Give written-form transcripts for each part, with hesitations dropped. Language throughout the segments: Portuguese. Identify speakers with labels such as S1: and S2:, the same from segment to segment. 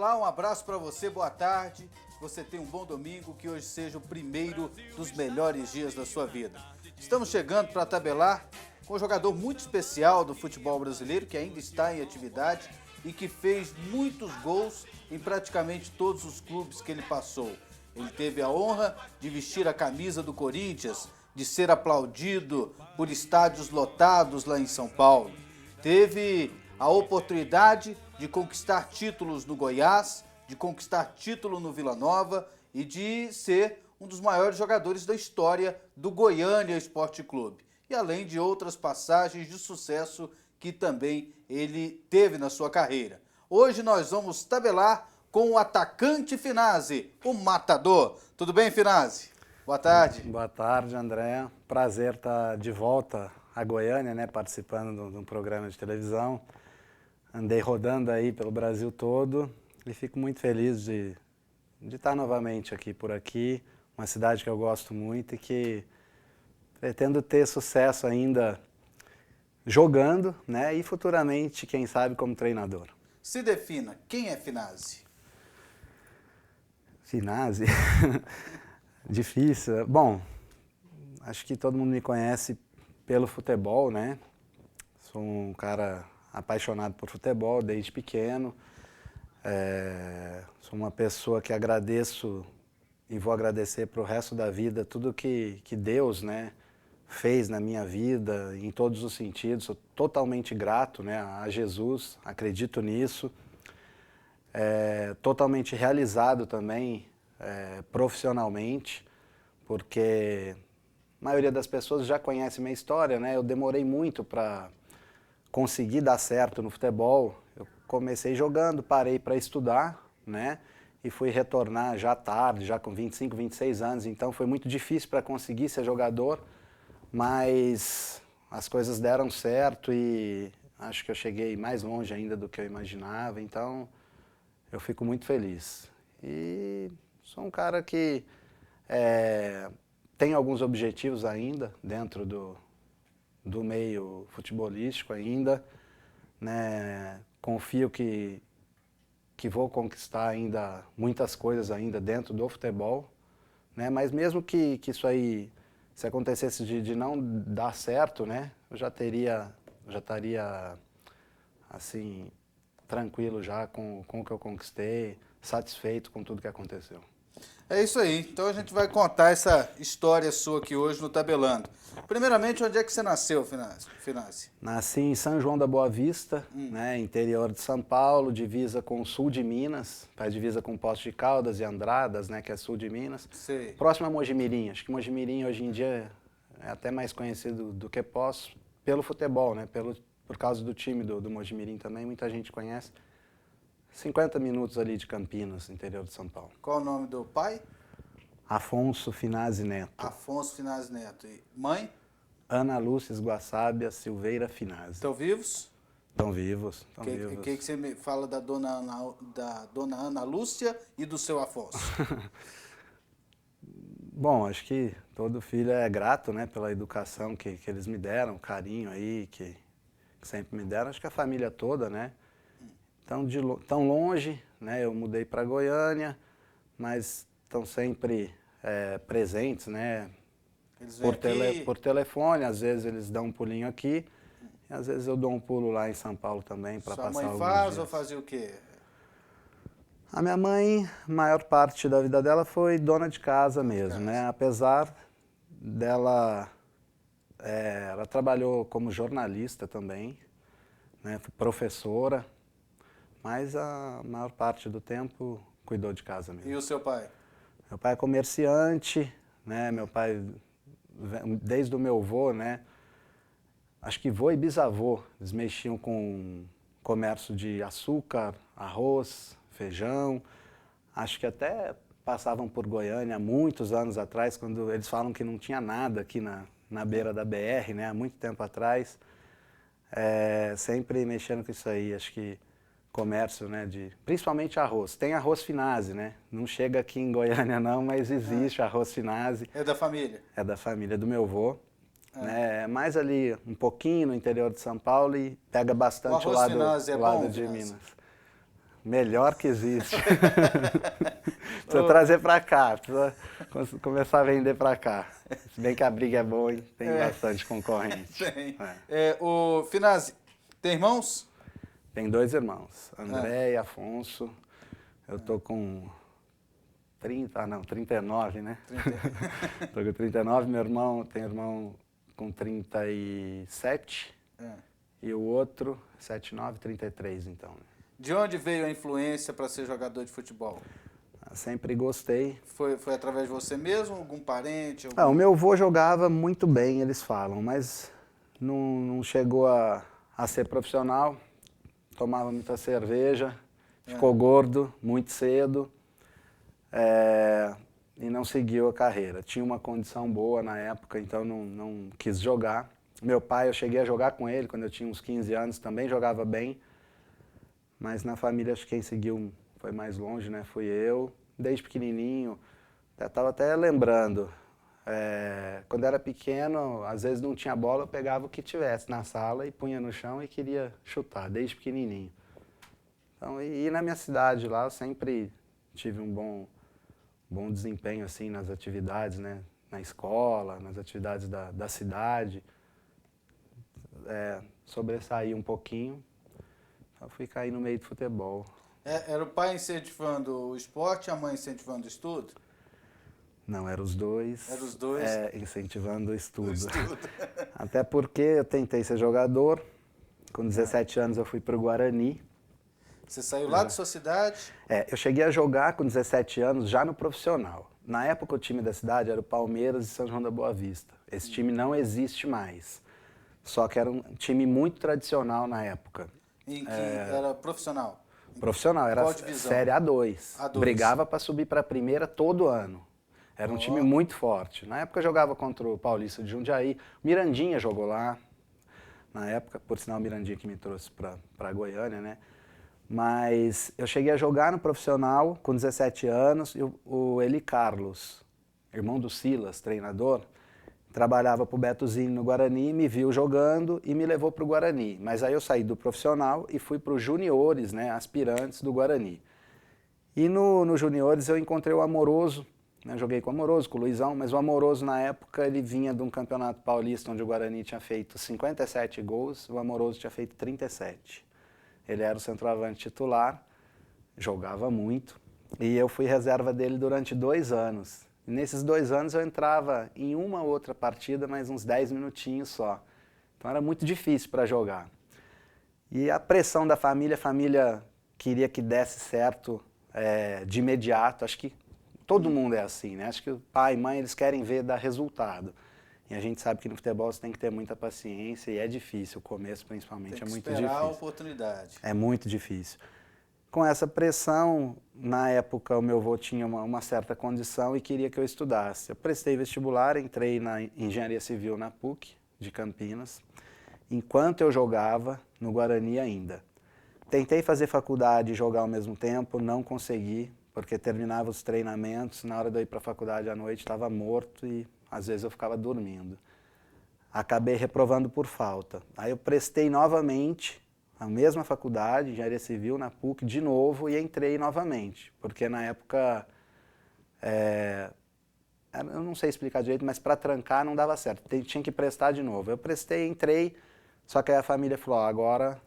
S1: Olá, um abraço para você, boa tarde. Que você tenha um bom domingo, que hoje seja o primeiro dos melhores dias da sua vida. Estamos chegando para tabelar com um jogador muito especial do futebol brasileiro, que ainda está em atividade e que fez muitos gols em praticamente todos os clubes que ele passou. Ele teve a honra de vestir a camisa do Corinthians, de ser aplaudido por estádios lotados lá em São Paulo. Teve a oportunidade de conquistar títulos no Goiás, de conquistar título no Vila Nova e de ser um dos maiores jogadores da história do Goiânia Esporte Clube. E além de outras passagens de sucesso que também ele teve na sua carreira. Hoje nós vamos tabelar com o atacante Finazzi, o matador. Tudo bem, Finazzi? Boa tarde.
S2: Boa tarde, André. Prazer estar de volta a Goiânia, né, participando de um programa de televisão. Andei rodando aí pelo Brasil todo e fico muito feliz de estar novamente por aqui, uma cidade que eu gosto muito e que pretendo ter sucesso ainda jogando, né, e futuramente, quem sabe, como treinador.
S1: Se defina, quem é Finazzi?
S2: Finazzi? Difícil. Bom, acho que todo mundo me conhece pelo futebol, né? Sou um cara apaixonado por futebol desde pequeno. Sou uma pessoa que agradeço e vou agradecer para o resto da vida tudo que Deus, né, fez na minha vida, em todos os sentidos. Sou totalmente grato, né, a Jesus, acredito nisso. Totalmente realizado também profissionalmente, porque a maioria das pessoas já conhece minha história, né? Eu demorei muito para conseguir dar certo no futebol. Eu comecei jogando, parei para estudar, né? E fui retornar já tarde, já com 25, 26 anos. Então foi muito difícil para conseguir ser jogador, mas as coisas deram certo e acho que eu cheguei mais longe ainda do que eu imaginava. Então eu fico muito feliz. E sou um cara que tem alguns objetivos ainda dentro do meio futebolístico ainda, né? Confio que vou conquistar ainda muitas coisas ainda dentro do futebol, né? Mas mesmo que isso aí, se acontecesse de não dar certo, né? Eu já estaria assim tranquilo já com o que eu conquistei, satisfeito com tudo que aconteceu.
S1: É isso aí. Então a gente vai contar essa história sua aqui hoje no Tabelando. Primeiramente, onde é que você nasceu, Finazzi?
S2: Nasci em São João da Boa Vista, né, interior de São Paulo, divisa com o sul de Minas, faz divisa com Poços de Caldas e Andradas, né, que é sul de Minas.
S1: Sei.
S2: Próximo a Mojimirim. Acho que Mojimirim hoje em dia é até mais conhecido do que Poços pelo futebol, né, por causa do time do Mojimirim também, muita gente conhece. 50 minutos ali de Campinas, interior de São Paulo.
S1: Qual o nome do pai?
S2: Afonso Finazzi Neto.
S1: Afonso Finazzi Neto. E mãe?
S2: Ana Lúcia Guaçábia Silveira Finazzi.
S1: Estão vivos?
S2: Estão vivos, estão
S1: O
S2: vivos.
S1: que você me fala da dona Ana Lúcia e do seu Afonso?
S2: Bom, acho que todo filho é grato, né, pela educação que eles me deram, o carinho aí que sempre me deram. Acho que a família toda, né? Tão longe, né? Eu mudei para Goiânia, mas estão sempre presentes, né?
S1: Eles vêm aqui?
S2: Por telefone, às vezes eles dão um pulinho aqui, e às vezes eu dou um pulo lá em São Paulo também para passar alguns dias.
S1: Sua mãe faz ou fazia o quê?
S2: A minha mãe, a maior parte da vida dela foi dona de casa mesmo, né? Apesar dela, ela trabalhou como jornalista também, né? Professora, mas a maior parte do tempo cuidou de casa mesmo.
S1: E o seu pai?
S2: Meu pai é comerciante, né? Meu pai, desde o meu avô, né? Acho que avô e bisavô, eles mexiam com comércio de açúcar, arroz, feijão. Acho que até passavam por Goiânia há muitos anos atrás, quando eles falam que não tinha nada aqui na beira da BR, né? Há muito tempo atrás. Sempre mexendo com isso aí, acho que comércio, né, principalmente arroz. Tem arroz Finazzi, né? Não chega aqui em Goiânia não, mas existe arroz Finazzi.
S1: É da família?
S2: É da família do meu avô. Né? Mais ali um pouquinho no interior de São Paulo e pega bastante o lado
S1: Finazzi é bom,
S2: de
S1: Finazzi?
S2: Minas. melhor que existe. Precisa trazer para cá, precisa começar a vender para cá. Se bem que a briga é boa, hein? Tem bastante concorrente.
S1: Tem. O Finazzi, tem irmãos?
S2: Tem 2 irmãos, André e Afonso. Eu tô com 39, né? 30. Tô com 39, tem irmão com 37 e o outro 79, 33 então.
S1: De onde veio a influência para ser jogador de futebol?
S2: Sempre gostei.
S1: Foi através de você mesmo, algum parente?
S2: O meu avô jogava muito bem, eles falam, mas não chegou a ser profissional. Tomava muita cerveja, ficou gordo muito cedo e não seguiu a carreira. Tinha uma condição boa na época, então não quis jogar. Meu pai, eu cheguei a jogar com ele quando eu tinha uns 15 anos, também jogava bem, mas na família acho que quem seguiu foi mais longe, né? Fui eu, desde pequenininho. Estava até lembrando, quando era pequeno, às vezes não tinha bola, eu pegava o que tivesse na sala e punha no chão e queria chutar, desde pequenininho. Então, e na minha cidade lá, eu sempre tive um bom desempenho assim, nas atividades, né? Na escola, nas atividades da cidade. Sobressaí um pouquinho, só fui cair no meio do futebol.
S1: Era o pai incentivando o esporte e a mãe incentivando o estudo?
S2: Não, eram os dois.
S1: Eram os dois?
S2: Incentivando o estudo. Até porque eu tentei ser jogador. Com 17 anos eu fui para o Guarani.
S1: Você saiu lá da sua cidade?
S2: Eu cheguei a jogar com 17 anos já no profissional. Na época o time da cidade era o Palmeiras e São João da Boa Vista. Esse time não existe mais. Só que era um time muito tradicional na época.
S1: Em que era profissional?
S2: Profissional, era Série A2. Brigava para subir para a primeira todo ano. Era um time muito forte. Na época eu jogava contra o Paulista de Jundiaí. Mirandinha jogou lá. Na época, por sinal, o Mirandinha que me trouxe para Goiânia, né? Mas eu cheguei a jogar no profissional com 17 anos. E o Eli Carlos, irmão do Silas, treinador, trabalhava para o Betozinho no Guarani, me viu jogando e me levou para o Guarani. Mas aí eu saí do profissional e fui para os juniores, né, aspirantes do Guarani. E no juniores eu encontrei o Amoroso, né, joguei com o Amoroso, com o Luizão, mas o Amoroso na época ele vinha de um campeonato paulista onde o Guarani tinha feito 57 gols, o Amoroso tinha feito 37. Ele era o centroavante titular, jogava muito e eu fui reserva dele durante 2 anos. Nesses 2 anos eu entrava em uma outra partida, mas uns 10 minutinhos só. Então era muito difícil para jogar. E a pressão da família, a família queria que desse certo de imediato. Acho que todo mundo é assim, né? Acho que o pai e mãe eles querem ver dar resultado. E a gente sabe que no futebol você tem que ter muita paciência e é difícil, o começo principalmente é muito difícil.
S1: Tem que esperar a oportunidade.
S2: É muito difícil. Com essa pressão, na época o meu avô tinha uma certa condição e queria que eu estudasse. Eu prestei vestibular, entrei na Engenharia Civil na PUC de Campinas, enquanto eu jogava no Guarani ainda. Tentei fazer faculdade e jogar ao mesmo tempo, não consegui, porque terminava os treinamentos, na hora de eu ir para a faculdade à noite estava morto e às vezes eu ficava dormindo. Acabei reprovando por falta. Aí eu prestei novamente a mesma faculdade, Engenharia Civil, na PUC, de novo, e entrei novamente. Porque na época, eu não sei explicar direito, mas para trancar não dava certo, tinha que prestar de novo. Eu prestei, entrei, só que aí a família falou, agora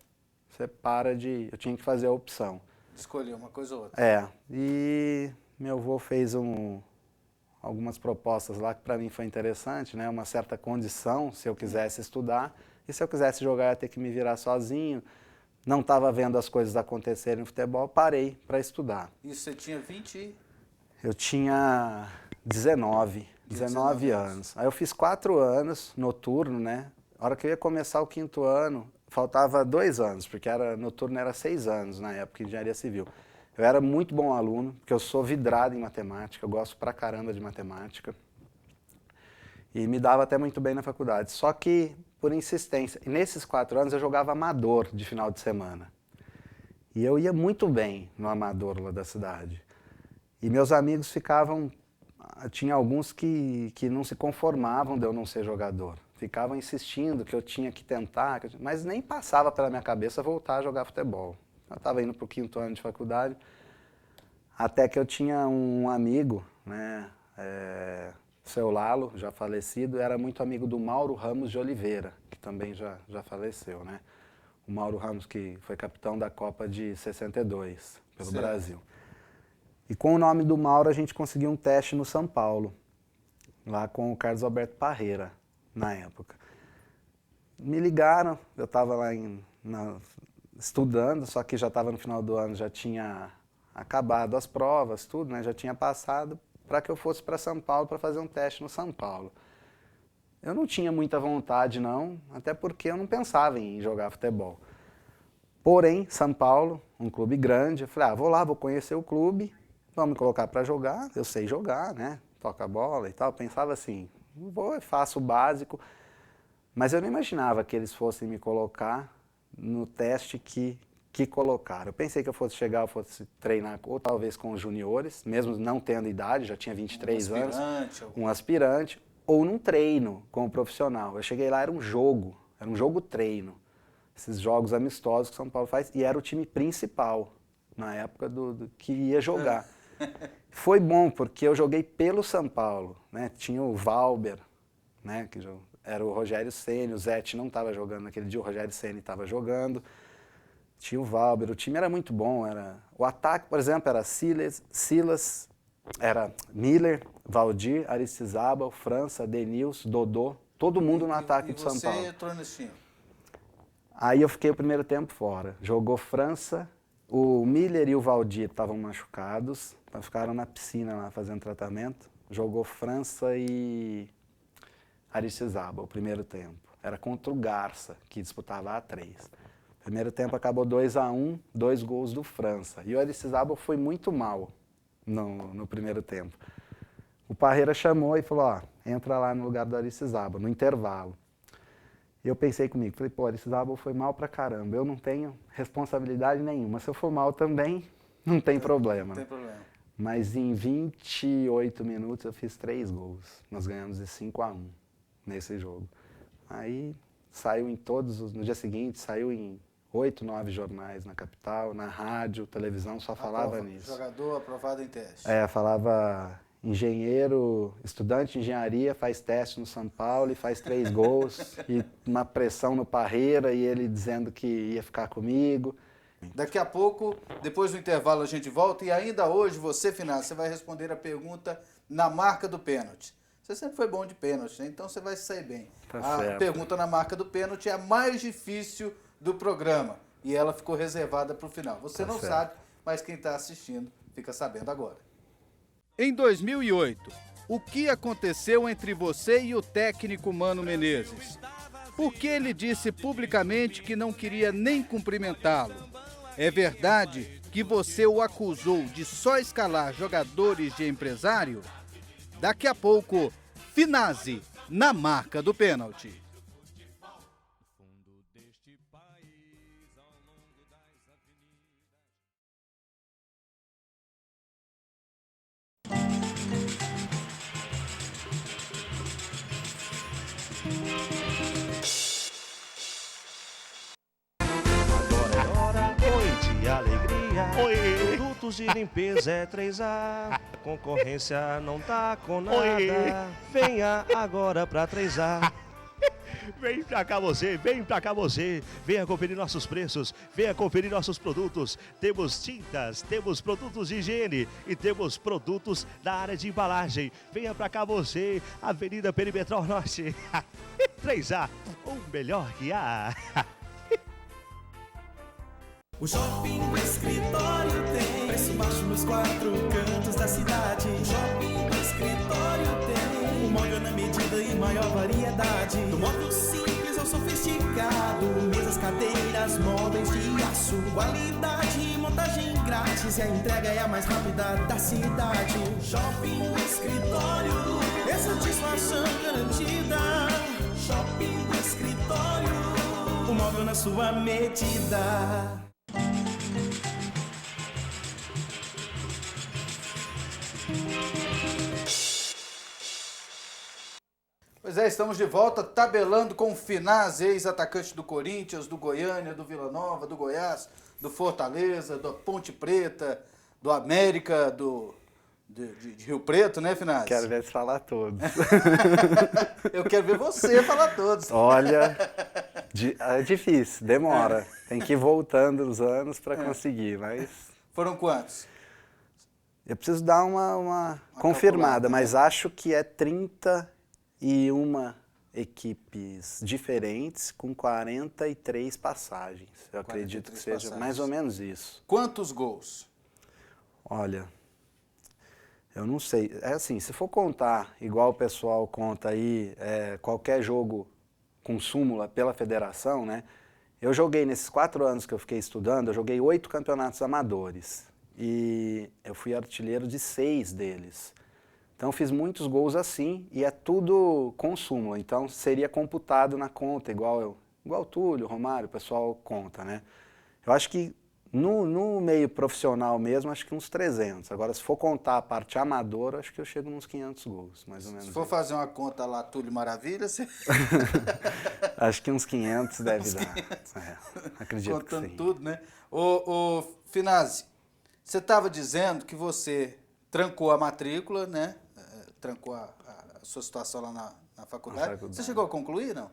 S2: você para de... Eu tinha que fazer a opção.
S1: Escolher uma coisa ou outra.
S2: E meu avô fez algumas propostas lá que para mim foi interessante, né? Uma certa condição, se eu quisesse estudar. E se eu quisesse jogar, eu ia ter que me virar sozinho. Não estava vendo as coisas acontecerem no futebol, parei para estudar.
S1: Isso você tinha 20?
S2: Eu tinha 19 anos. Aí eu fiz 4 anos noturno, né? A hora que eu ia começar o 5º ano, faltava 2 anos, porque noturno era 6 anos na época, em Engenharia Civil. Eu era muito bom aluno, porque eu sou vidrado em matemática, eu gosto pra caramba de matemática. E me dava até muito bem na faculdade. Só que, por insistência, e nesses 4 anos eu jogava amador de final de semana. E eu ia muito bem no amador lá da cidade. E meus amigos ficavam... Tinha alguns que não se conformavam de eu não ser jogador. Ficavam insistindo que eu tinha que tentar, mas nem passava pela minha cabeça voltar a jogar futebol. Eu estava indo para o 5º ano de faculdade, até que eu tinha um amigo, né, seu Lalo, já falecido, era muito amigo do Mauro Ramos de Oliveira, que também já faleceu, né? O Mauro Ramos, que foi capitão da Copa de 62, pelo Brasil. E com o nome do Mauro, a gente conseguiu um teste no São Paulo, lá com o Carlos Alberto Parreira, na época. Me ligaram, eu estava lá estudando, só que já estava no final do ano, já tinha acabado as provas, tudo, né? Já tinha passado, para que eu fosse para São Paulo para fazer um teste no São Paulo. Eu não tinha muita vontade, não, até porque eu não pensava em jogar futebol. Porém, São Paulo, um clube grande, eu falei, vou lá, vou conhecer o clube, vamos me colocar para jogar, eu sei jogar, né? Toca a bola e tal. Eu pensava assim, vou, faço o básico, mas eu não imaginava que eles fossem me colocar no teste que colocaram. Eu pensei que eu fosse chegar, eu fosse treinar, ou talvez com os juniores, mesmo não tendo idade, já tinha 23 anos, um aspirante, ou num treino com o profissional. Eu cheguei lá, era um jogo treino, esses jogos amistosos que São Paulo faz, e era o time principal, na época do que ia jogar. Foi bom, porque eu joguei pelo São Paulo, né? Tinha o Valber, né? Que era o Rogério Ceni, o Zete não estava jogando naquele dia, o Rogério Ceni estava jogando. Tinha o Valber, o time era muito bom. O ataque, por exemplo, era Silas, era Miller, Valdir, Aristizábal, França, Denilson, Dodô, todo mundo no ataque de São Paulo.
S1: E você entrou nesse time?
S2: Aí eu fiquei o primeiro tempo fora. Jogou França, o Miller e o Valdir estavam machucados, então ficaram na piscina lá fazendo tratamento. Jogou França e Aristizábal, o primeiro tempo. Era contra o Garça, que disputava A3. Primeiro tempo acabou 2-1, 2 gols do França. E o Aristizábal foi muito mal no primeiro tempo. O Parreira chamou e falou, entra lá no lugar do Aristizábal, no intervalo. E eu pensei comigo, falei, Aristizábal foi mal pra caramba, eu não tenho responsabilidade nenhuma. Se eu for mal também, não tem problema.
S1: Não tem problema.
S2: Mas em 28 minutos eu fiz 3 gols. Nós ganhamos de 5-1 nesse jogo. Aí saiu no dia seguinte, saiu em 8, 9 jornais na capital, na rádio, televisão, só falava nisso.
S1: Jogador aprovado em teste.
S2: Falava estudante de engenharia, faz teste no São Paulo e faz 3 gols, e uma pressão no Parreira, e ele dizendo que ia ficar comigo.
S1: Daqui a pouco, depois do intervalo, a gente volta, e ainda hoje, você vai responder a pergunta na marca do pênalti. Você sempre foi bom de pênalti, né? Então você vai se sair bem.
S2: Tá certo.
S1: Pergunta na marca do pênalti é a mais difícil do programa, e ela ficou reservada para o final. Você não sabe, mas quem está assistindo fica sabendo agora. Em 2008, o que aconteceu entre você e o técnico Mano Menezes? Por que ele disse publicamente que não queria nem cumprimentá-lo? É verdade que você o acusou de só escalar jogadores de empresário? Daqui a pouco, Finazzi, na marca do pênalti.
S3: Produtos de limpeza é 3A, concorrência não tá com nada. Venha agora pra 3A. Vem pra cá você, venha conferir nossos preços, venha conferir nossos produtos. Temos tintas, temos produtos de higiene e temos produtos da área de embalagem. Venha pra cá você, Avenida Perimetral Norte. 3A, o melhor que há.
S4: O Shopping do Escritório tem preço baixo nos 4 cantos da cidade. O Shopping do Escritório tem o móvel na medida e maior variedade. Do móvel simples ao sofisticado, mesas, cadeiras, móveis de aço, qualidade e montagem grátis, e a entrega é a mais rápida da cidade. Shopping do Escritório é satisfação garantida. Shopping do Escritório, o móvel na sua medida.
S1: Pois é, estamos de volta, tabelando com o Finazzi, ex-atacante do Corinthians, do Goiânia, do Vila Nova, do Goiás, do Fortaleza, do Ponte Preta, do América, de Rio Preto, né, Finazzi?
S2: Quero ver você falar todos.
S1: Eu quero ver você falar todos.
S2: Olha, é difícil, demora. Tem que ir voltando os anos para conseguir, mas...
S1: Foram quantos?
S2: Eu preciso dar uma confirmada, mas acho que é 31 equipes diferentes com 43 passagens. Eu acredito que seja mais ou menos isso.
S1: Quantos gols?
S2: Olha, eu não sei. É assim, se for contar igual o pessoal conta aí, qualquer jogo com súmula pela federação, né? Eu joguei nesses 4 anos que eu fiquei estudando, eu joguei 8 campeonatos amadores. E eu fui artilheiro de 6 deles. Então fiz muitos gols assim e é tudo com súmula. Então seria computado na conta, igual o Túlio, o Romário, o pessoal conta, né? Eu acho que no meio profissional mesmo, acho que uns 300. Agora, se for contar a parte amadora, acho que eu chego nos 500 gols, mais ou menos.
S1: Se for fazer uma conta lá, Túlio Maravilha, você...
S2: Acho que uns 500 deve dar. Acredito
S1: contando
S2: que sim.
S1: tudo, né? Ô Finazzi, você estava dizendo que você trancou a matrícula, né? Trancou a sua situação lá na faculdade. Você chegou a concluir, não?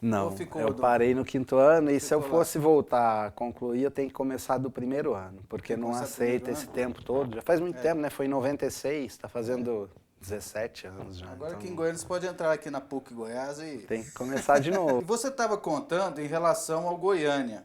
S2: Não, eu parei no 5º ano e se eu fosse voltar a concluir, eu tenho que começar do 1º ano, porque não aceita esse tempo todo. Já faz muito tempo, né? Foi em 96, está fazendo 17 anos já.
S1: Agora
S2: então...
S1: aqui em Goiânia você pode entrar aqui na PUC Goiás e...
S2: Tem que começar de novo.
S1: E você estava contando em relação ao Goiânia,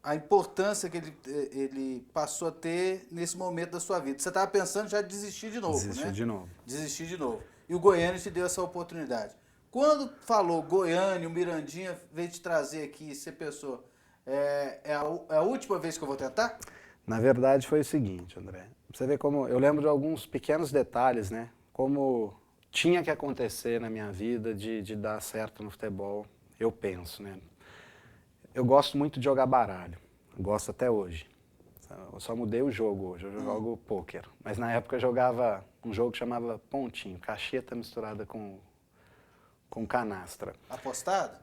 S1: a importância que ele passou a ter nesse momento da sua vida. Você estava pensando já em desistir de novo, né?
S2: Desistir de novo.
S1: Desistir de novo. E o Goiânia te deu essa oportunidade. Quando falou Goiânia, o Mirandinha veio te trazer aqui, você pensou, é a última vez que eu vou tentar?
S2: Na verdade foi o seguinte, André. Você vê como... Eu lembro de alguns pequenos detalhes, né? Como tinha que acontecer na minha vida de dar certo no futebol, eu penso, né? Eu gosto muito de jogar baralho, gosto até hoje. Eu só mudei o jogo hoje, eu jogo pôquer. Mas na época eu jogava um jogo que chamava pontinho, cacheta misturada com canastra.
S1: Apostado?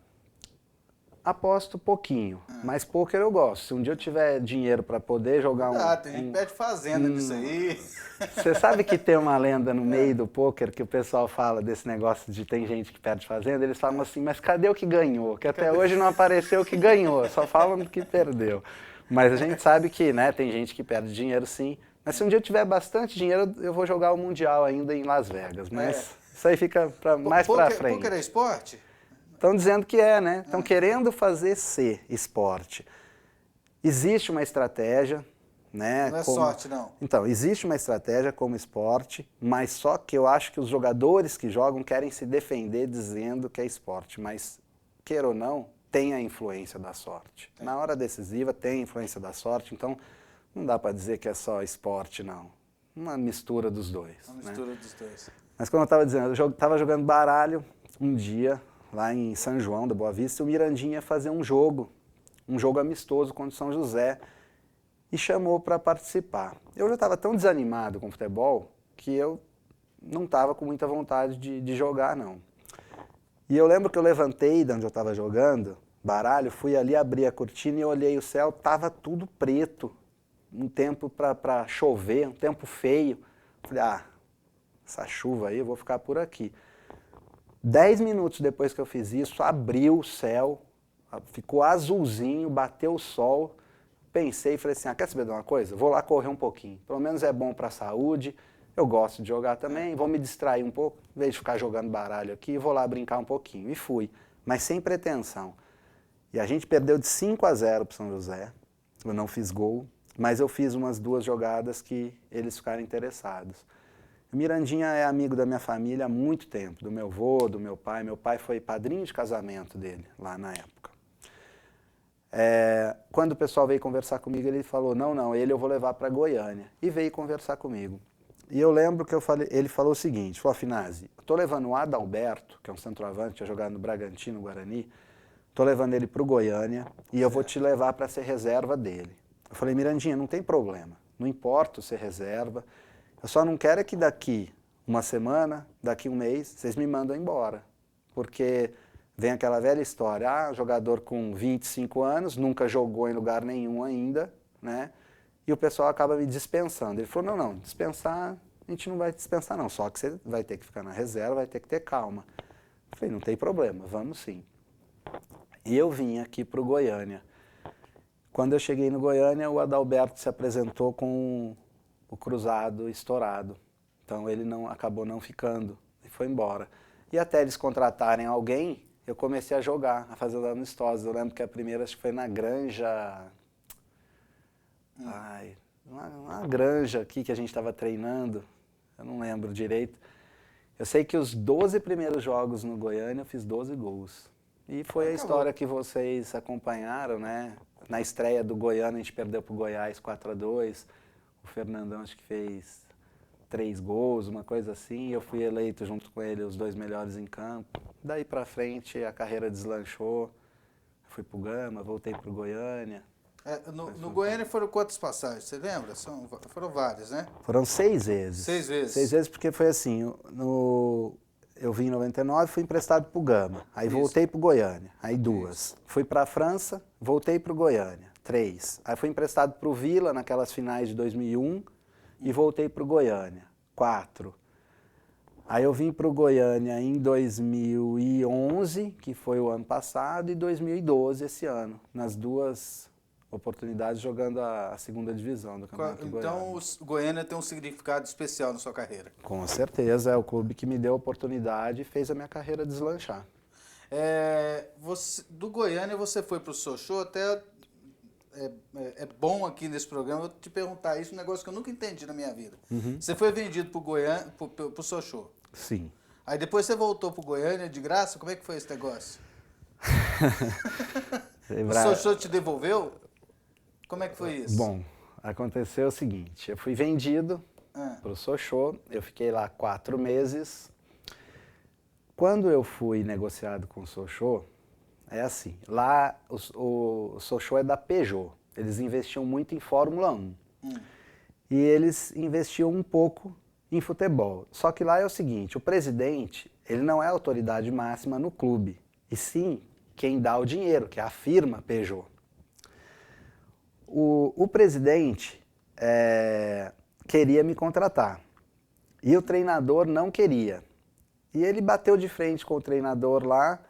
S2: Aposto pouquinho, mas pôquer eu gosto. Se um dia eu tiver dinheiro para poder jogar
S1: tem gente que pede fazenda nisso aí.
S2: Você sabe que tem uma lenda no meio do pôquer que o pessoal fala desse negócio de tem gente que perde fazenda? Eles falam assim, mas cadê o que ganhou? Que até hoje não apareceu o que ganhou, só falam do que perdeu. Mas a gente sabe que, né, tem gente que perde dinheiro sim. Mas se um dia eu tiver bastante dinheiro, eu vou jogar o Mundial ainda em Las Vegas. Mas isso aí fica mais para frente.
S1: Pôquer é esporte?
S2: Estão dizendo que é, né? Estão querendo fazer ser esporte. Existe uma estratégia, né?
S1: Não é sorte, não.
S2: Então, existe uma estratégia como esporte, mas só que eu acho que os jogadores que jogam querem se defender dizendo que é esporte, mas, queira ou não, tem a influência da sorte. Na hora decisiva tem a influência da sorte, então não dá para dizer que é só esporte, não. Uma mistura dos dois.
S1: Uma mistura dos dois.
S2: Mas como eu estava dizendo, eu estava jogando baralho um dia, lá em São João da Boa Vista, e o Mirandinha ia fazer um jogo amistoso contra o São José, e chamou para participar. Eu já estava tão desanimado com o futebol que eu não estava com muita vontade de jogar, não. E eu lembro que eu levantei de onde eu estava jogando baralho, fui ali, abri a cortina e olhei o céu, estava tudo preto, um tempo para chover, um tempo feio. Falei, essa chuva aí, eu vou ficar por aqui. 10 minutos depois que eu fiz isso, abriu o céu, ficou azulzinho, bateu o sol. Pensei e falei assim, quer saber de uma coisa? Vou lá correr um pouquinho. Pelo menos é bom para a saúde, eu gosto de jogar também, vou me distrair um pouco, em vez de ficar jogando baralho aqui, vou lá brincar um pouquinho. E fui, mas sem pretensão. E a gente perdeu de 5-0 para o São José, eu não fiz gol, mas eu fiz umas 2 jogadas que eles ficaram interessados. O Mirandinha é amigo da minha família há muito tempo, do meu avô, do meu pai. Meu pai foi padrinho de casamento dele, lá na época. Quando o pessoal veio conversar comigo, ele falou, não, ele eu vou levar para Goiânia. E veio conversar comigo. E eu lembro que ele falou o seguinte, falou, Finazzi, eu estou levando o Adalberto, que é um centroavante, tinha jogado no Bragantino, Guarani, estou levando ele para o Goiânia e eu vou te levar para ser reserva dele. Eu falei, Mirandinha, não tem problema, não importa ser reserva, eu só não quero que daqui uma semana, daqui um mês, vocês me mandam embora, porque vem aquela velha história, jogador com 25 anos, nunca jogou em lugar nenhum ainda, né? E o pessoal acaba me dispensando. Ele falou, não, dispensar, a gente não vai dispensar não, só que você vai ter que ficar na reserva, vai ter que ter calma. Eu falei, não tem problema, vamos sim. E eu vim aqui para o Goiânia. Quando eu cheguei no Goiânia, o Adalberto se apresentou com o cruzado estourado. Então ele acabou não ficando e foi embora. E até eles contratarem alguém, eu comecei a jogar, a fazer os amistosos. Eu lembro que a primeira, acho que foi na Granja... uma granja aqui que a gente estava treinando, eu não lembro direito. Eu sei que os 12 primeiros jogos no Goiânia eu fiz 12 gols. E foi a história que vocês acompanharam, né? Na estreia do Goiânia a gente perdeu para o Goiás 4-2. O Fernandão acho que fez 3 gols, uma coisa assim. Eu fui eleito junto com ele os 2 melhores em campo. Daí para frente a carreira deslanchou. Fui para o Gama, voltei para o Goiânia.
S1: No Goiânia foram quantas passagens, você lembra? Foram várias, né?
S2: Foram 6 vezes.
S1: 6 vezes?
S2: 6 vezes porque foi assim, eu vim em 99, fui emprestado para o Gama, aí voltei para o Goiânia, aí 2. Fui para a França, voltei para o Goiânia, 3. Aí fui emprestado para o Vila naquelas finais de 2001 e voltei para o Goiânia, 4. Aí eu vim para o Goiânia em 2011, que foi o ano passado, e 2012 esse ano, nas 2 oportunidades jogando a segunda divisão do Campeonato Goiano.
S1: Então o Goiânia tem um significado especial na sua carreira?
S2: Com certeza, é o clube que me deu a oportunidade e fez a minha carreira deslanchar.
S1: Do Goiânia você foi para o Sochaux, até é bom aqui nesse programa eu te perguntar isso, um negócio que eu nunca entendi na minha vida. Você foi vendido para o Goiânia, para o Sochaux?
S2: Sim.
S1: Aí depois você voltou para o Goiânia de graça? Como é que foi esse negócio? O Sochaux te devolveu? Como é que foi isso?
S2: Bom, aconteceu o seguinte, eu fui vendido para o Sochaux, eu fiquei lá 4 meses. Quando eu fui negociado com o Sochaux, é assim, lá o Sochaux é da Peugeot, eles investiam muito em Fórmula 1. E eles investiam um pouco em futebol. Só que lá é o seguinte, o presidente, ele não é a autoridade máxima no clube, e sim quem dá o dinheiro, que é a firma Peugeot. O presidente queria me contratar e o treinador não queria. E ele bateu de frente com o treinador lá,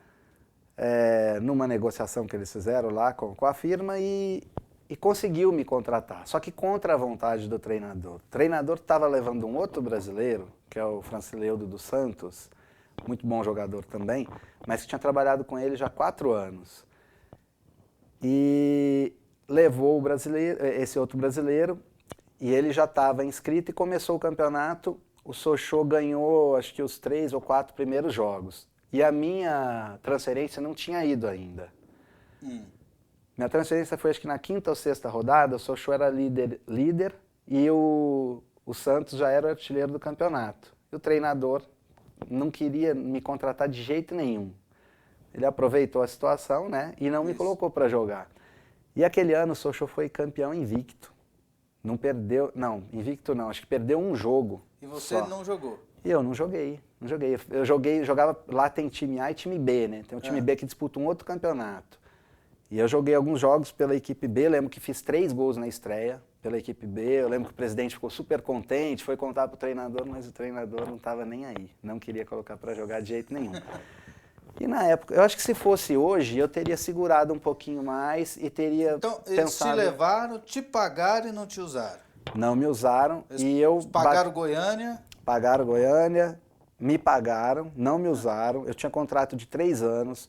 S2: numa negociação que eles fizeram lá com a firma e conseguiu me contratar. Só que contra a vontade do treinador. O treinador estava levando um outro brasileiro, que é o Francileudo dos Santos, muito bom jogador também, mas que tinha trabalhado com ele já há 4 anos. E levou esse outro brasileiro e ele já estava inscrito e começou o campeonato. O Sochaux ganhou acho que os 3 ou 4 primeiros jogos. E a minha transferência não tinha ido ainda. Minha transferência foi acho que na 5ª ou 6ª rodada, o Sochaux era líder e o Santos já era artilheiro do campeonato. E o treinador não queria me contratar de jeito nenhum. Ele aproveitou a situação, né, e não me colocou para jogar. E aquele ano o Sochaux foi campeão invicto. Não perdeu, não, invicto não, acho que perdeu um jogo.
S1: E você
S2: só.
S1: não jogou?
S2: E eu não joguei. Jogava, lá tem time A e time B, né? Tem o time B que disputa um outro campeonato. E eu joguei alguns jogos pela equipe B, lembro que fiz 3 gols na estreia pela equipe B. Eu lembro que o presidente ficou super contente, foi contar pro treinador, mas o treinador não estava nem aí. Não queria colocar para jogar de jeito nenhum. E na época, eu acho que se fosse hoje, eu teria segurado um pouquinho mais e teria
S1: Então, eles te levaram, te pagaram e não te usaram?
S2: Não me usaram.
S1: Eles pagaram Goiânia?
S2: Pagaram Goiânia, me pagaram, não me usaram. Eu tinha contrato de 3 anos.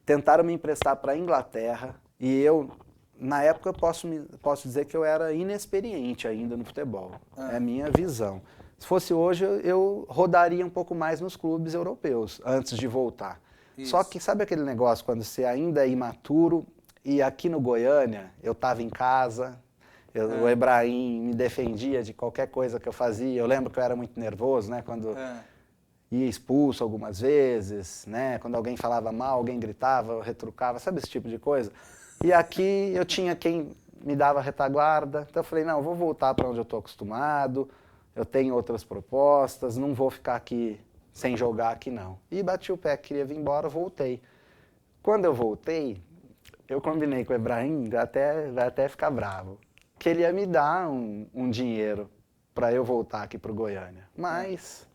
S2: Tentaram me emprestar para a Inglaterra e eu, na época, eu posso dizer que eu era inexperiente ainda no futebol. É a minha visão. Se fosse hoje, eu rodaria um pouco mais nos clubes europeus, antes de voltar. Isso. Só que sabe aquele negócio, quando você ainda é imaturo, e aqui no Goiânia, eu estava em casa, o Ebrahim me defendia de qualquer coisa que eu fazia. Eu lembro que eu era muito nervoso, né, quando ia expulso algumas vezes, né, quando alguém falava mal, alguém gritava, eu retrucava, sabe esse tipo de coisa? E aqui eu tinha quem me dava retaguarda, então eu falei, não, eu vou voltar para onde eu estou acostumado, eu tenho outras propostas, não vou ficar aqui sem jogar aqui não. E bati o pé, queria vir embora, voltei. Quando eu voltei, eu combinei com o Ebrahim, vai até ficar bravo, que ele ia me dar um dinheiro para eu voltar aqui para o Goiânia. Mas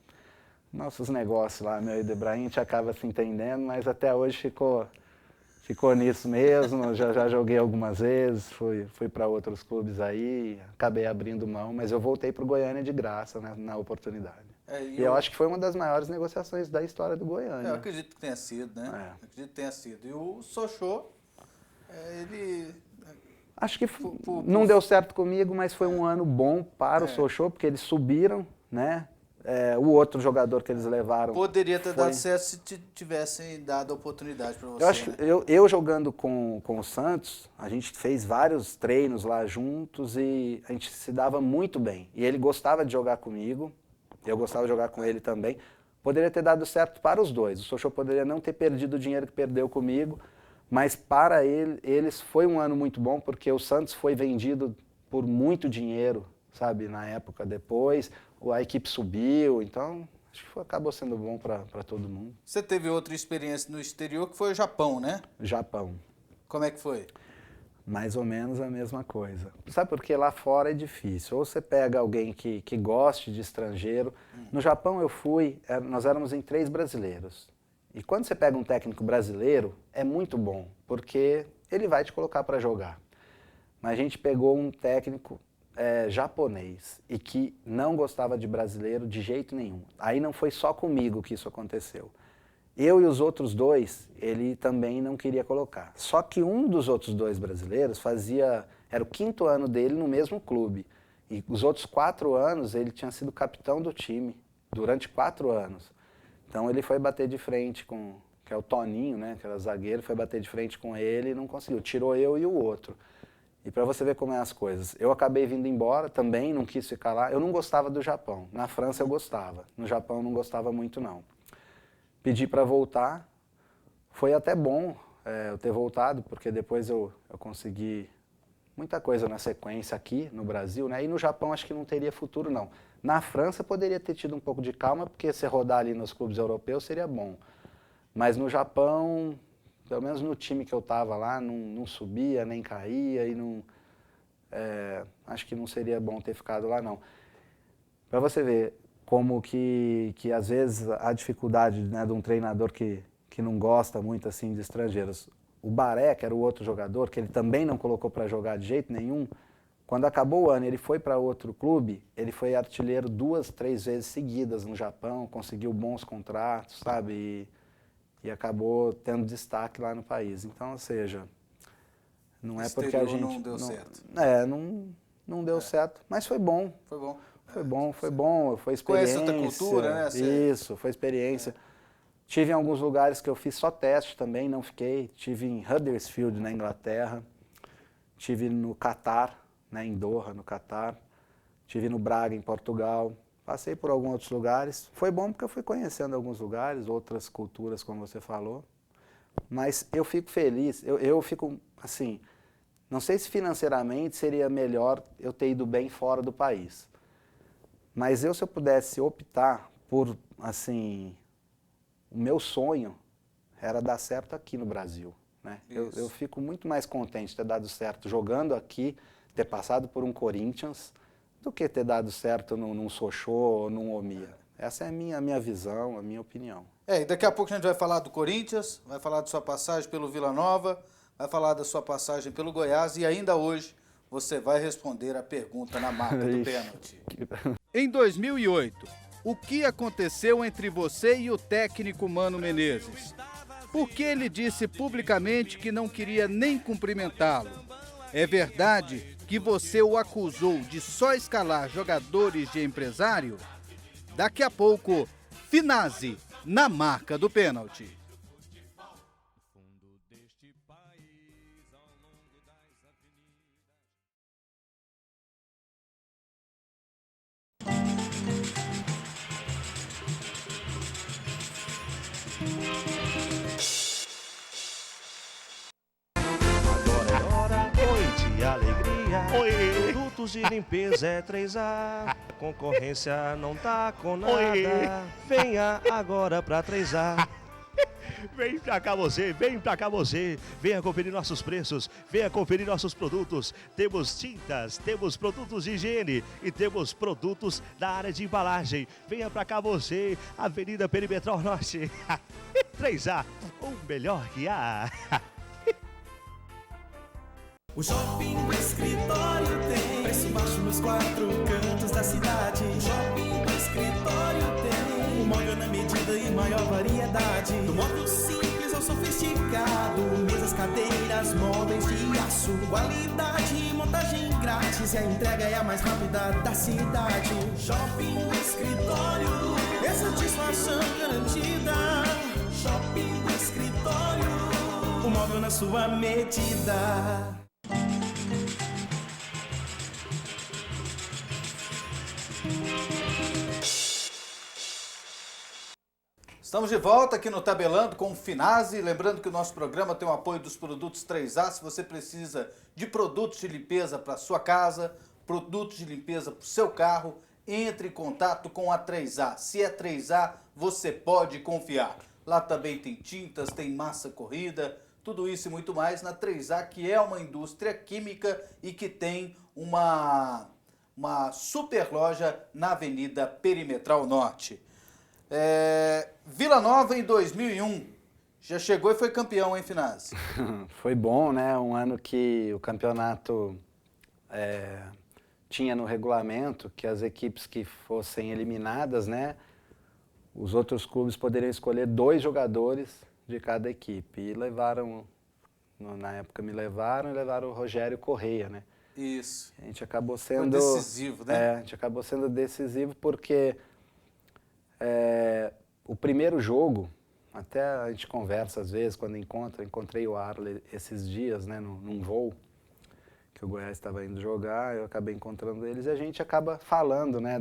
S2: nossos negócios lá, meu e do Ebrahim, a gente acaba se entendendo, mas até hoje ficou nisso mesmo. Já joguei algumas vezes, fui para outros clubes aí, acabei abrindo mão, mas eu voltei para o Goiânia de graça, né, na oportunidade. E eu acho que foi uma das maiores negociações da história do Goiânia.
S1: Eu acredito que tenha sido, né? Acredito que tenha sido. E o Sochô, ele...
S2: Acho que não deu certo comigo, mas foi um ano bom para o Sochô, porque eles subiram, né? O outro jogador que eles levaram...
S1: Poderia ter dado certo se tivessem dado a oportunidade para você.
S2: Eu acho que eu jogando com o Santos, a gente fez vários treinos lá juntos e a gente se dava muito bem. E ele gostava de jogar comigo, eu gostava de jogar com ele também. Poderia ter dado certo para os dois. O Sochô poderia não ter perdido o dinheiro que perdeu comigo, mas para eles foi um ano muito bom, porque o Santos foi vendido por muito dinheiro, sabe, na época depois. A equipe subiu, então acho que acabou sendo bom para todo mundo.
S1: Você teve outra experiência no exterior que foi o Japão, né?
S2: Japão.
S1: Como é que foi?
S2: Mais ou menos a mesma coisa. Sabe por que lá fora é difícil? Ou você pega alguém que goste de estrangeiro. No Japão eu fui, nós éramos em 3 brasileiros. E quando você pega um técnico brasileiro, é muito bom, porque ele vai te colocar para jogar. Mas a gente pegou um técnico japonês e que não gostava de brasileiro de jeito nenhum. Aí não foi só comigo que isso aconteceu. Eu e os outros 2, ele também não queria colocar. Só que um dos outros 2 brasileiros era o 5º ano dele no mesmo clube. E os outros 4 anos ele tinha sido capitão do time, durante 4 anos. Então ele foi bater de frente que é o Toninho, né, que era zagueiro, foi bater de frente com ele e não conseguiu. Tirou eu e o outro. E para você ver como é as coisas, eu acabei vindo embora também, não quis ficar lá. Eu não gostava do Japão. Na França eu gostava, no Japão eu não gostava muito não. Pedi para voltar, foi até bom eu ter voltado, porque depois eu consegui muita coisa na sequência aqui no Brasil, né? E no Japão acho que não teria futuro não. Na França poderia ter tido um pouco de calma, porque se rodar ali nos clubes europeus seria bom. Mas no Japão, pelo menos no time que eu estava lá, não subia, nem caía, e não, acho que não seria bom ter ficado lá não. Para você ver como que às vezes a dificuldade, né, de um treinador que não gosta muito assim de estrangeiros. O Baré, que era o outro jogador, que ele também não colocou para jogar de jeito nenhum, quando acabou o ano ele foi para outro clube, ele foi artilheiro 2, 3 vezes seguidas no Japão, conseguiu bons contratos, sabe, e acabou tendo destaque lá no país. Então, ou seja, não é porque a gente...
S1: não deu certo.
S2: Não deu certo, mas foi bom.
S1: Foi bom.
S2: Foi bom, foi experiência.
S1: Conhece outra cultura, né?
S2: Isso, foi experiência. Tive em alguns lugares que eu fiz só teste também, não fiquei. Tive em Huddersfield, na Inglaterra. Tive no Catar, né, em Doha, no Catar. Tive no Braga, em Portugal. Passei por alguns outros lugares. Foi bom porque eu fui conhecendo alguns lugares, outras culturas, como você falou. Mas eu fico feliz, eu fico assim, não sei se financeiramente seria melhor eu ter ido bem fora do país. Mas se eu pudesse optar por, assim, o meu sonho era dar certo aqui no Brasil, né? Eu fico muito mais contente de ter dado certo jogando aqui, ter passado por um Corinthians, do que ter dado certo num Sochô ou num Omia. Essa é a minha visão, a minha opinião.
S1: E daqui a pouco a gente vai falar do Corinthians, vai falar da sua passagem pelo Vila Nova, vai falar da sua passagem pelo Goiás e ainda hoje você vai responder a pergunta na marca do pênalti. Em 2008, o que aconteceu entre você e o técnico Mano Menezes? Por que ele disse publicamente que não queria nem cumprimentá-lo? É verdade que você o acusou de só escalar jogadores de empresário? Daqui a pouco, Finazzi, na marca do pênalti.
S3: produtos de limpeza é 3A. Concorrência não tá com nada. Venha agora pra 3A. Vem pra cá você, vem pra cá você. Venha conferir nossos preços, venha conferir nossos produtos. Temos tintas, temos produtos de higiene e temos produtos da área de embalagem. Venha pra cá você, Avenida Perimetral Norte. 3A, o melhor que há.
S4: O Shopping do Escritório tem preço baixo nos 4 cantos da cidade. O Shopping do Escritório tem o móvel na medida e maior variedade. Do móvel simples ao sofisticado, mesas, cadeiras, móveis de aço. Qualidade e montagem grátis e a entrega é a mais rápida da cidade. Shopping do Escritório, é satisfação garantida. Shopping do Escritório, o móvel na sua medida.
S1: Estamos de volta aqui no Tabelando com o Finazzi. Lembrando que o nosso programa tem o apoio dos produtos 3A. Se você precisa de produtos de limpeza para sua casa, produtos de limpeza para o seu carro, entre em contato com a 3A. Se é 3A, você pode confiar. Lá também tem tintas, tem massa corrida, tudo isso e muito mais na 3A, que é uma indústria química e que tem uma super loja na Avenida Perimetral Norte. Vila Nova em 2001, já chegou e foi campeão, hein, Finazzi?
S2: Foi bom, né? Um ano que o campeonato tinha no regulamento que as equipes que fossem eliminadas, né? Os outros clubes poderiam escolher 2 jogadores de cada equipe. E levaram, na época me levaram e levaram o Rogério Correia, né?
S1: Isso.
S2: A gente acabou sendo...
S1: Foi decisivo, né?
S2: A gente acabou sendo decisivo porque... o primeiro jogo, até a gente conversa às vezes, quando encontrei o Arley esses dias, né, num voo, que o Goiás estava indo jogar, eu acabei encontrando eles e a gente acaba falando, né,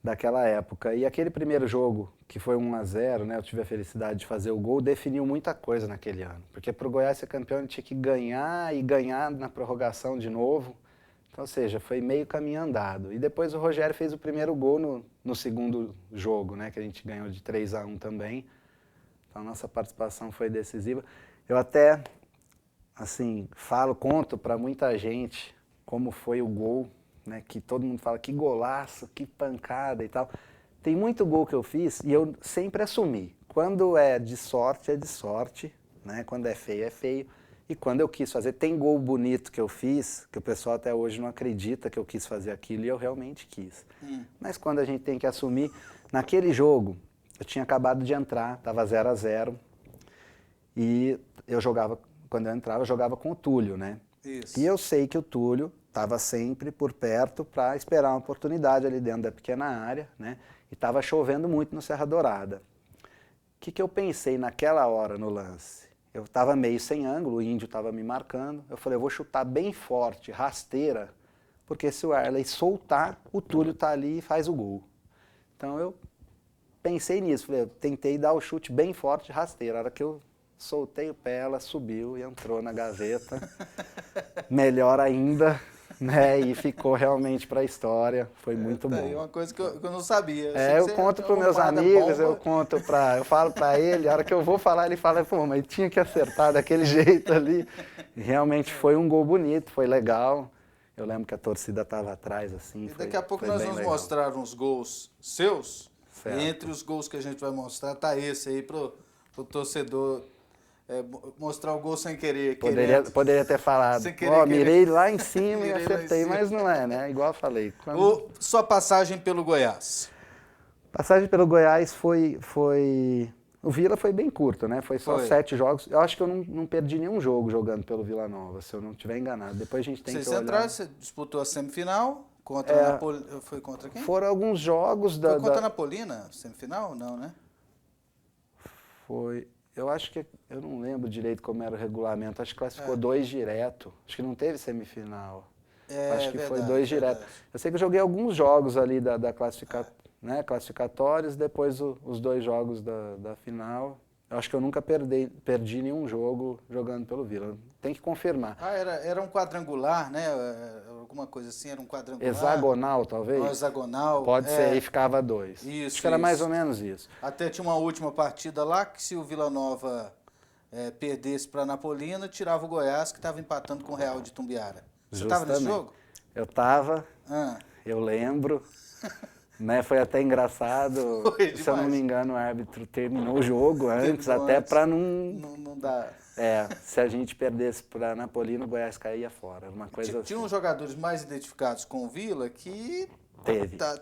S2: daquela época. E aquele primeiro jogo, que foi 1-0, né, eu tive a felicidade de fazer o gol, definiu muita coisa naquele ano. Porque para o Goiás ser campeão, ele tinha que ganhar e ganhar na prorrogação de novo. Ou seja, foi meio caminho andado. E depois o Rogério fez o primeiro gol no segundo jogo, né, que a gente ganhou de 3-1 também. Então a nossa participação foi decisiva. Eu até, assim, conto para muita gente como foi o gol, né, que todo mundo fala que golaço, que pancada e tal. Tem muito gol que eu fiz e eu sempre assumi. Quando é de sorte, né, quando é feio. E quando eu quis fazer, tem gol bonito que eu fiz, que o pessoal até hoje não acredita que eu quis fazer aquilo, e eu realmente quis. Mas quando a gente tem que assumir, naquele jogo, eu tinha acabado de entrar, estava 0-0, e quando eu entrava, eu jogava com o Túlio, né? Isso. E eu sei que o Túlio estava sempre por perto para esperar uma oportunidade ali dentro da pequena área, né? E estava chovendo muito no Serra Dourada. O que eu pensei naquela hora no lance? Eu estava meio sem ângulo, o Índio estava me marcando. Eu falei, eu vou chutar bem forte, rasteira, porque se o Arley soltar, o Túlio está ali e faz o gol. Então eu pensei nisso, falei, eu tentei dar o chute bem forte, rasteira. A hora que eu soltei o pé, ela subiu e entrou na gaveta. Melhor ainda, né? E ficou realmente para a história. Foi muito bom.
S1: É uma coisa que eu não sabia.
S2: Eu conto para os meus amigos, eu falo para ele, a hora que eu vou falar, ele fala, pô, mas tinha que acertar daquele jeito ali. E realmente foi um gol bonito, foi legal. Eu lembro que a torcida estava atrás, assim.
S1: E daqui a pouco nós vamos mostrar uns gols seus. Certo. E entre os gols que a gente vai mostrar, tá esse aí pro torcedor mostrar o gol sem querer.
S2: Poderia ter falado, mirei lá em cima e acertei, mas não é, né? Igual eu falei.
S1: Sua passagem pelo Goiás?
S2: Passagem pelo Goiás foi... O Vila foi bem curto, né? Foi só 7 jogos. Eu acho que eu não perdi nenhum jogo jogando pelo Vila Nova, se eu não estiver enganado. Depois a gente tem que olhar.
S1: Você disputou a semifinal contra Napolina. Foi contra quem?
S2: Foram alguns jogos
S1: Foi contra a Napolina, semifinal? Não, né?
S2: Foi... Eu acho que, eu não lembro direito como era o regulamento, acho que classificou 2 direto, acho que não teve semifinal, acho que foi 2 direto. Eu sei que eu joguei alguns jogos ali da classificatórios, depois os 2 jogos da final, Eu acho que eu nunca perdi nenhum jogo jogando pelo Vila. Tem que confirmar.
S1: Ah, era um quadrangular, né? Alguma coisa assim, era um quadrangular.
S2: Hexagonal, talvez?
S1: Um hexagonal.
S2: Pode ser, aí ficava 2.
S1: Isso,
S2: acho que era mais ou menos isso.
S1: Até tinha uma última partida lá que se o Vila Nova perdesse para Napolina, tirava o Goiás, que estava empatando com o Real de Tumbiara. Você estava nesse jogo?
S2: Eu estava, eu lembro. Né, foi até engraçado, se eu não me engano, o árbitro terminou o jogo antes, até para não
S1: dar.
S2: Se a gente perdesse para Napolina, o Goiás caía fora. Uma coisa
S1: Tinha
S2: assim.
S1: uns jogadores mais identificados com o Vila que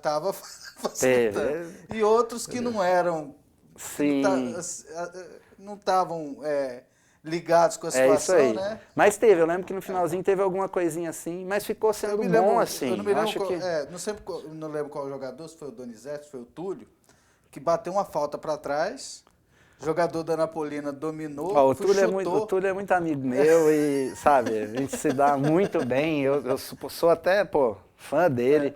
S2: tava
S1: facilitando. E outros que não eram.
S2: Sim.
S1: Não estavam ligados com a situação,
S2: isso aí.
S1: né?
S2: Mas teve, eu lembro que no finalzinho teve alguma coisinha assim, mas ficou sendo bom assim.
S1: Eu não me lembro
S2: acho que...
S1: não lembro qual jogador, se foi o Donizete, se foi o Túlio, que bateu uma falta para trás, jogador da Napolina dominou,
S2: o Túlio é muito amigo meu e, sabe, a gente se dá muito bem, eu sou até, fã dele,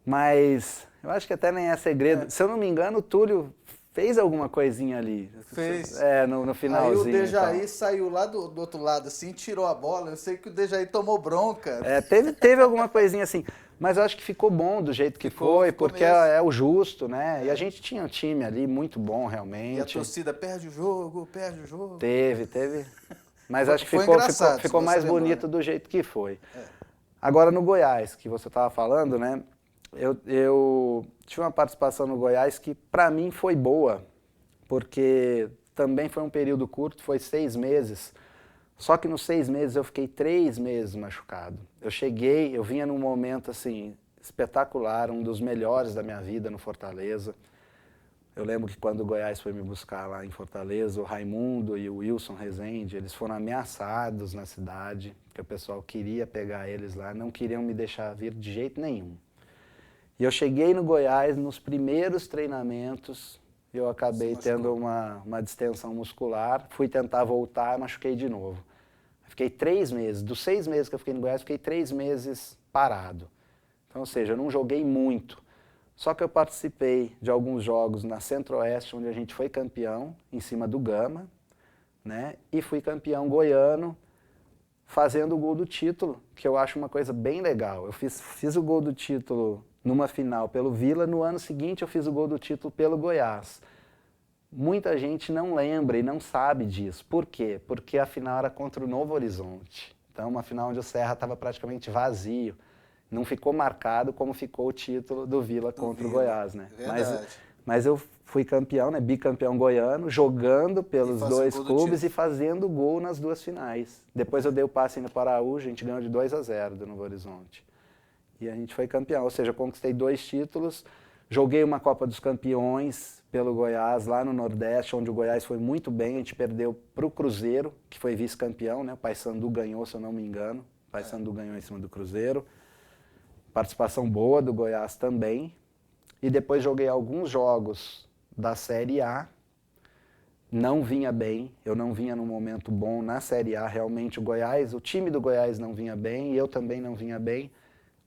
S2: mas eu acho que até nem é segredo. Se eu não me engano, o Túlio fez alguma coisinha ali.
S1: Fez.
S2: No finalzinho.
S1: Aí o Dejaí saiu lá do outro lado, assim, tirou a bola. Eu sei que o Dejaí tomou bronca.
S2: Teve alguma coisinha assim. Mas eu acho que ficou bom do jeito que foi, porque é o justo, né? E a gente tinha um time ali muito bom, realmente.
S1: E a torcida perde o jogo.
S2: Teve. Mas acho que ficou mais bonito do jeito que foi. Agora, no Goiás, que você estava falando, né? Eu tive uma participação no Goiás que, para mim, foi boa, porque também foi um período curto, foi 6 meses. Só que nos 6 meses eu fiquei 3 meses machucado. Eu vinha num momento, assim, espetacular, um dos melhores da minha vida no Fortaleza. Eu lembro que quando o Goiás foi me buscar lá em Fortaleza, o Raimundo e o Wilson Rezende, eles foram ameaçados na cidade, que o pessoal queria pegar eles lá, não queriam me deixar vir de jeito nenhum. E eu cheguei no Goiás, nos primeiros treinamentos, eu acabei tendo uma distensão muscular, fui tentar voltar, machuquei de novo. Fiquei 3 meses, dos 6 meses que eu fiquei no Goiás, fiquei 3 meses parado. Então, ou seja, eu não joguei muito. Só que eu participei de alguns jogos na Centro-Oeste, onde a gente foi campeão, em cima do Gama, né? E fui campeão goiano, fazendo o gol do título, que eu acho uma coisa bem legal. Eu fiz o gol do título numa final pelo Vila, no ano seguinte eu fiz o gol do título pelo Goiás. Muita gente não lembra e não sabe disso. Por quê? Porque a final era contra o Novo Horizonte. Então, uma final onde o Serra estava praticamente vazio. Não ficou marcado como ficou o título do Vila contra o Goiás, né? Mas eu fui campeão, né? Bicampeão goiano, jogando pelos 2 clubes e fazendo gol nas 2 finais. Depois eu dei o passe ainda para o Araújo, a gente ganhou de 2-0 do Novo Horizonte. E a gente foi campeão, ou seja, eu conquistei 2 títulos, joguei uma Copa dos Campeões pelo Goiás, lá no Nordeste, onde o Goiás foi muito bem, a gente perdeu para o Cruzeiro, que foi vice-campeão, né? O Paysandu ganhou, se eu não me engano, o Paysandu ganhou em cima do Cruzeiro. Participação boa do Goiás também. E depois joguei alguns jogos da Série A, não vinha bem, eu não vinha num momento bom na Série A, realmente o time do Goiás não vinha bem, e eu também não vinha bem.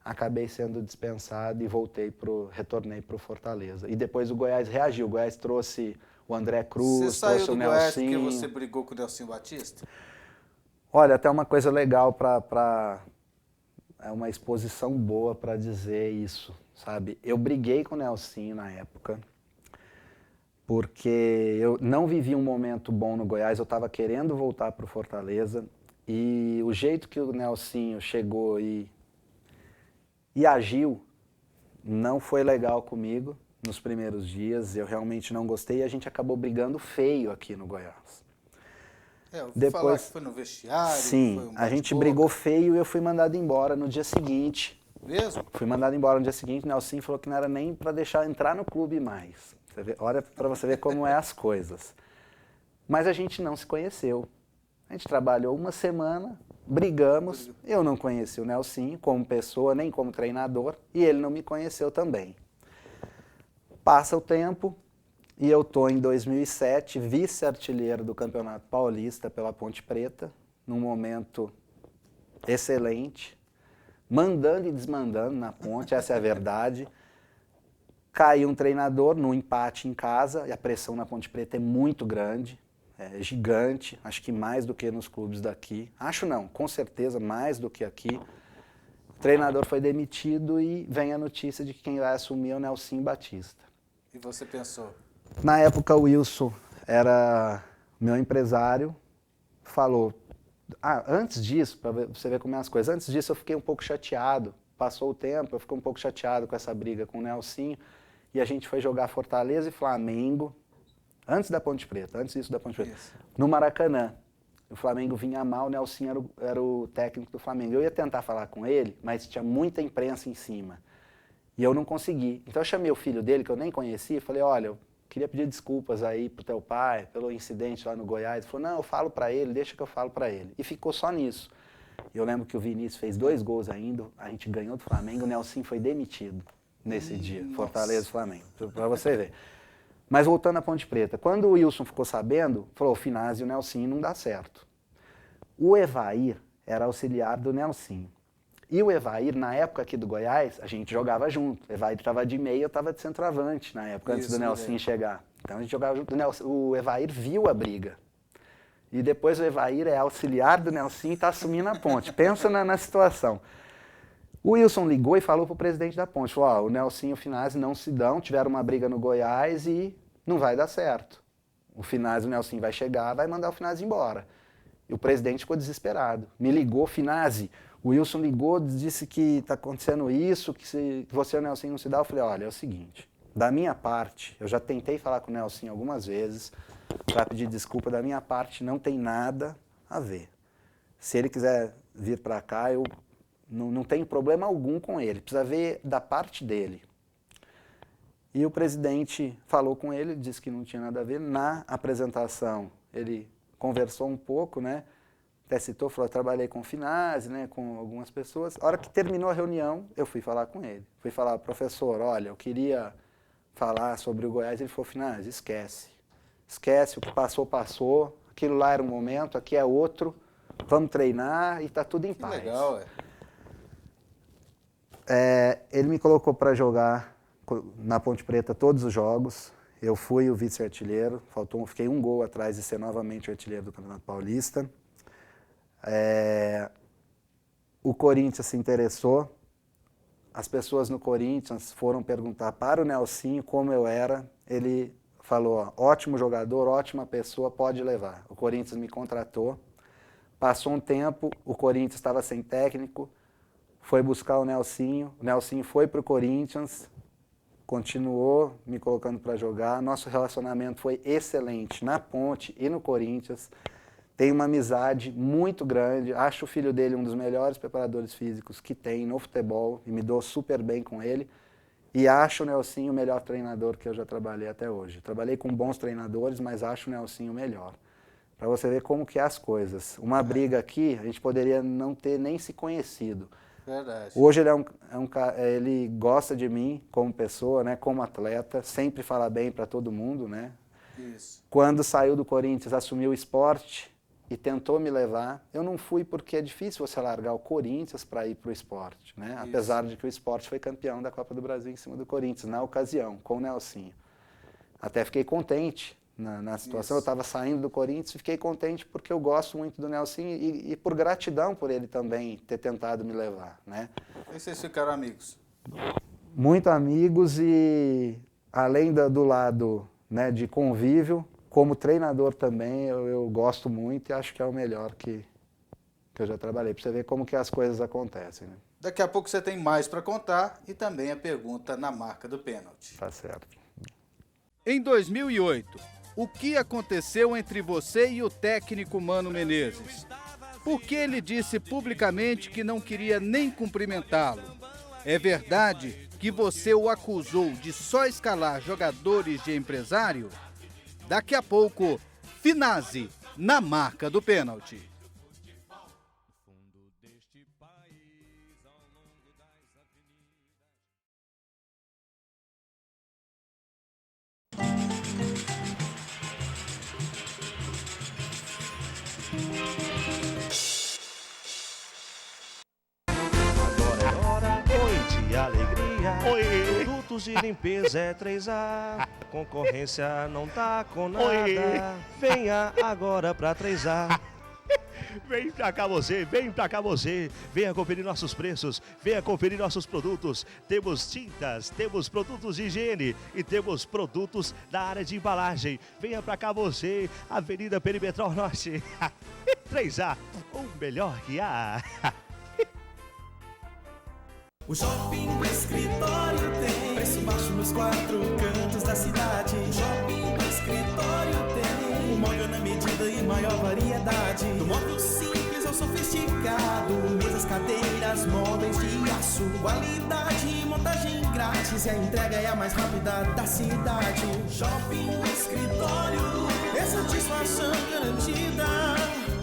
S2: Acabei sendo dispensado e retornei para o Fortaleza. E depois o Goiás reagiu. O Goiás trouxe o André Cruz, trouxe o Nelsinho. Você saiu do Goiás porque
S1: você brigou com o Nelsinho Batista?
S2: Olha, até uma coisa legal é uma exposição boa para dizer isso, sabe? Eu briguei com o Nelsinho na época, porque eu não vivi um momento bom no Goiás, eu estava querendo voltar para o Fortaleza, e o jeito que o Nelsinho chegou e agiu não foi legal comigo nos primeiros dias, eu realmente não gostei e a gente acabou brigando feio aqui no Goiás.
S1: Eu ouvi falar que foi no vestiário.
S2: Sim, a gente brigou feio e eu fui mandado embora no dia seguinte.
S1: Mesmo?
S2: Fui mandado embora no dia seguinte, o Nelsinho falou que não era nem para deixar entrar no clube mais. Olha para você ver como é as coisas. Mas a gente não se conheceu. A gente trabalhou uma semana, brigamos, eu não conheci o Nelsinho como pessoa, nem como treinador, e ele não me conheceu também. Passa o tempo e eu estou em 2007, vice-artilheiro do Campeonato Paulista pela Ponte Preta, num momento excelente, mandando e desmandando na ponte, essa é a verdade. caiu um treinador no empate em casa, e a pressão na Ponte Preta é muito grande, é gigante, acho que mais do que nos clubes daqui. Acho não, com certeza mais do que aqui. O treinador foi demitido e vem a notícia de que quem vai assumir é o Nelsinho Batista.
S1: E você pensou?
S2: Na época o Wilson era meu empresário, falou, antes disso, para você ver como é as coisas, antes disso eu fiquei um pouco chateado, passou o tempo, eu fiquei um pouco chateado com essa briga com o Nelsinho, e a gente foi jogar Fortaleza e Flamengo, antes da Ponte Preta, antes disso da Ponte Preta, no Maracanã. O Flamengo vinha mal, o Nelsinho era o técnico do Flamengo. Eu ia tentar falar com ele, mas tinha muita imprensa em cima. E eu não consegui. Então eu chamei o filho dele, que eu nem conhecia, e falei, olha, eu queria pedir desculpas aí pro teu pai, pelo incidente lá no Goiás. Ele falou, não, eu falo para ele, deixa que eu falo para ele. E ficou só nisso. E eu lembro que o Vinícius fez 2 gols ainda, a gente ganhou do Flamengo, o Nelsinho foi demitido nesse dia, Fortaleza e Flamengo, para você ver. Mas voltando à Ponte Preta, quando o Wilson ficou sabendo, falou, o Finazzi e o Nelsinho não dá certo. O Evair era auxiliar do Nelsinho. E o Evair, na época aqui do Goiás, a gente jogava junto. O Evair estava de meia, eu estava de centroavante na época, antes do Nelsinho chegar. Então a gente jogava junto. O Evair viu a briga. E depois o Evair é auxiliar do Nelsinho e está assumindo a Ponte. Pensa na situação. O Wilson ligou e falou para o presidente da Ponte, falou, o Nelsinho e o Finazzi não se dão, tiveram uma briga no Goiás e não vai dar certo. O Finazzi e o Nelsinho vai chegar, vai mandar o Finazzi embora. E o presidente ficou desesperado. Me ligou, Finazzi, o Wilson ligou, disse que está acontecendo isso, que você e o Nelsinho não se dão. Eu falei, olha, é o seguinte, da minha parte, eu já tentei falar com o Nelsinho algumas vezes, para pedir desculpa, da minha parte não tem nada a ver. Se ele quiser vir para cá, eu não tenho problema algum com ele, precisa ver da parte dele. E o presidente falou com ele, disse que não tinha nada a ver. Na apresentação, ele conversou um pouco, né? Até citou, falou, eu trabalhei com o Finazzi, né, com algumas pessoas. A hora que terminou a reunião, eu fui falar com ele. Fui falar, professor, olha, eu queria falar sobre o Goiás. Ele falou, Finazzi, esquece. Esquece, o que passou, passou. Aquilo lá era um momento, aqui é outro. Vamos treinar e tá tudo em paz.
S1: Legal,
S2: ele me colocou para jogar na Ponte Preta todos os jogos. Eu fui o vice-artilheiro, fiquei 1 gol atrás de ser novamente o artilheiro do Campeonato Paulista. O Corinthians se interessou. As pessoas no Corinthians foram perguntar para o Nelsinho como eu era. Ele falou, ó, ótimo jogador, ótima pessoa, pode levar. O Corinthians me contratou. Passou um tempo, o Corinthians estava sem técnico, foi buscar o Nelsinho foi para o Corinthians, continuou me colocando para jogar. Nosso relacionamento foi excelente na Ponte e no Corinthians. Tem uma amizade muito grande. Acho o filho dele um dos melhores preparadores físicos que tem no futebol e me dou super bem com ele. E acho o Nelsinho o melhor treinador que eu já trabalhei até hoje. Trabalhei com bons treinadores, mas acho o Nelsinho o melhor. Para você ver como que é as coisas. Uma briga aqui, a gente poderia não ter nem se conhecido.
S1: Verdade.
S2: Hoje ele ele gosta de mim como pessoa, né, como atleta, sempre fala bem para todo mundo, né?
S1: Isso.
S2: Quando saiu do Corinthians, assumiu o esporte e tentou me levar. Eu não fui porque é difícil você largar o Corinthians para ir para o esporte, né? Isso. Apesar de que o esporte foi campeão da Copa do Brasil em cima do Corinthians, na ocasião, com o Nelsinho. Até fiquei contente na situação. Isso. Eu estava saindo do Corinthians e fiquei contente porque eu gosto muito do Nelsinho e por gratidão por ele também ter tentado me levar, né?
S1: E vocês ficaram amigos?
S2: Muito amigos e além do lado, né, de convívio, como treinador também, eu gosto muito e acho que é o melhor que eu já trabalhei. Para você ver como que as coisas acontecem, né?
S1: Daqui a pouco você tem mais para contar e também a pergunta na marca do pênalti.
S2: Tá certo.
S1: Em 2008, o que aconteceu entre você e o técnico Mano Menezes? Por que ele disse publicamente que não queria nem cumprimentá-lo? É verdade que você o acusou de só escalar jogadores de empresário? Daqui a pouco, Finazzi, na marca do pênalti.
S3: Agora é hora, noite e alegria. Oi. Produtos de limpeza é 3A. Concorrência não tá com nada.
S5: Oi.
S3: Venha agora pra 3A. Vem pra cá você, vem pra cá você. Venha conferir nossos preços, venha conferir nossos produtos. Temos tintas, temos produtos de higiene e temos produtos da área de embalagem. Venha pra cá você, Avenida Perimetral Norte. 3A, o melhor que há.
S4: O Shopping do Escritório tem preço baixo nos 4 cantos da cidade. O Shopping do Escritório tem um móvel na medida e maior variedade. Do móvel simples ao sofisticado, mesas, cadeiras, móveis de aço. Qualidade e montagem grátis e a entrega é a mais rápida da cidade. Shopping do Escritório, é satisfação garantida.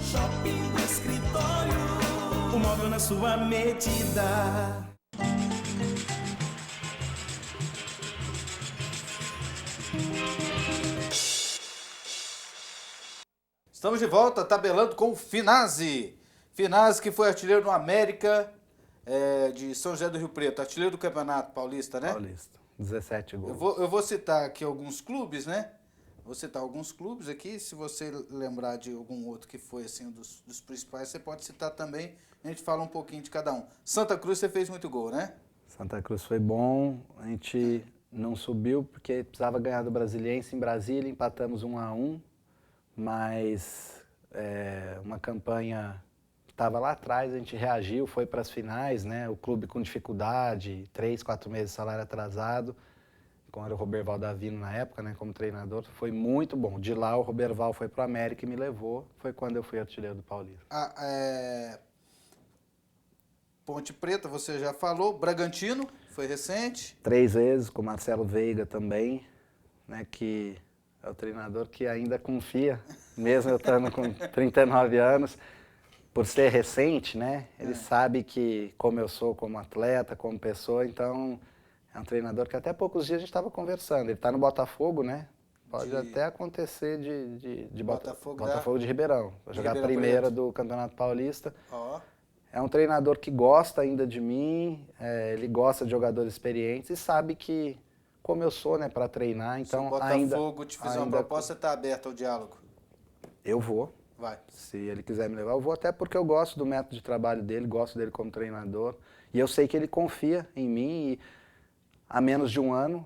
S4: Shopping do Escritório, o móvel na sua medida.
S1: Estamos de volta, tabelando com o Finazzi. Finazzi, que foi artilheiro no América de São José do Rio Preto, artilheiro do Campeonato Paulista, né?
S2: Paulista, 17 gols.
S1: Eu vou citar aqui alguns clubes, né? Vou citar alguns clubes aqui. Se você lembrar de algum outro que foi assim, dos principais, você pode citar também. A gente fala um pouquinho de cada um. Santa Cruz, você fez muito gol, né?
S2: Santa Cruz foi bom, a gente não subiu porque precisava ganhar do Brasiliense em Brasília, empatamos 1-1, mas uma campanha que estava lá atrás, a gente reagiu, foi para as finais, né? O clube com dificuldade, 3, 4 meses de salário atrasado, como era o Roberval Davino na época, né, como treinador, foi muito bom. De lá o Roberval foi para o América e me levou, foi quando eu fui artilheiro do Paulista.
S1: Ponte Preta, você já falou. Bragantino, foi recente.
S2: 3 vezes, com o Marcelo Veiga também, né, que é o treinador que ainda confia, mesmo eu estando com 39 anos, por ser recente, né, ele sabe que como eu sou como atleta, como pessoa, então é um treinador que até poucos dias a gente estava conversando. Ele está no Botafogo, né, pode até acontecer de Botafogo de Ribeirão, vai jogar a primeira do Campeonato Paulista.
S1: Ó.
S2: É um treinador que gosta ainda de mim, ele gosta de jogadores experientes e sabe que, como eu sou, né, para treinar, então
S1: Se o Botafogo te fizer uma proposta, você está aberto ao diálogo?
S2: Eu vou.
S1: Vai.
S2: Se ele quiser me levar, eu vou, até porque eu gosto do método de trabalho dele, gosto dele como treinador. E eu sei que ele confia em mim e há menos de um ano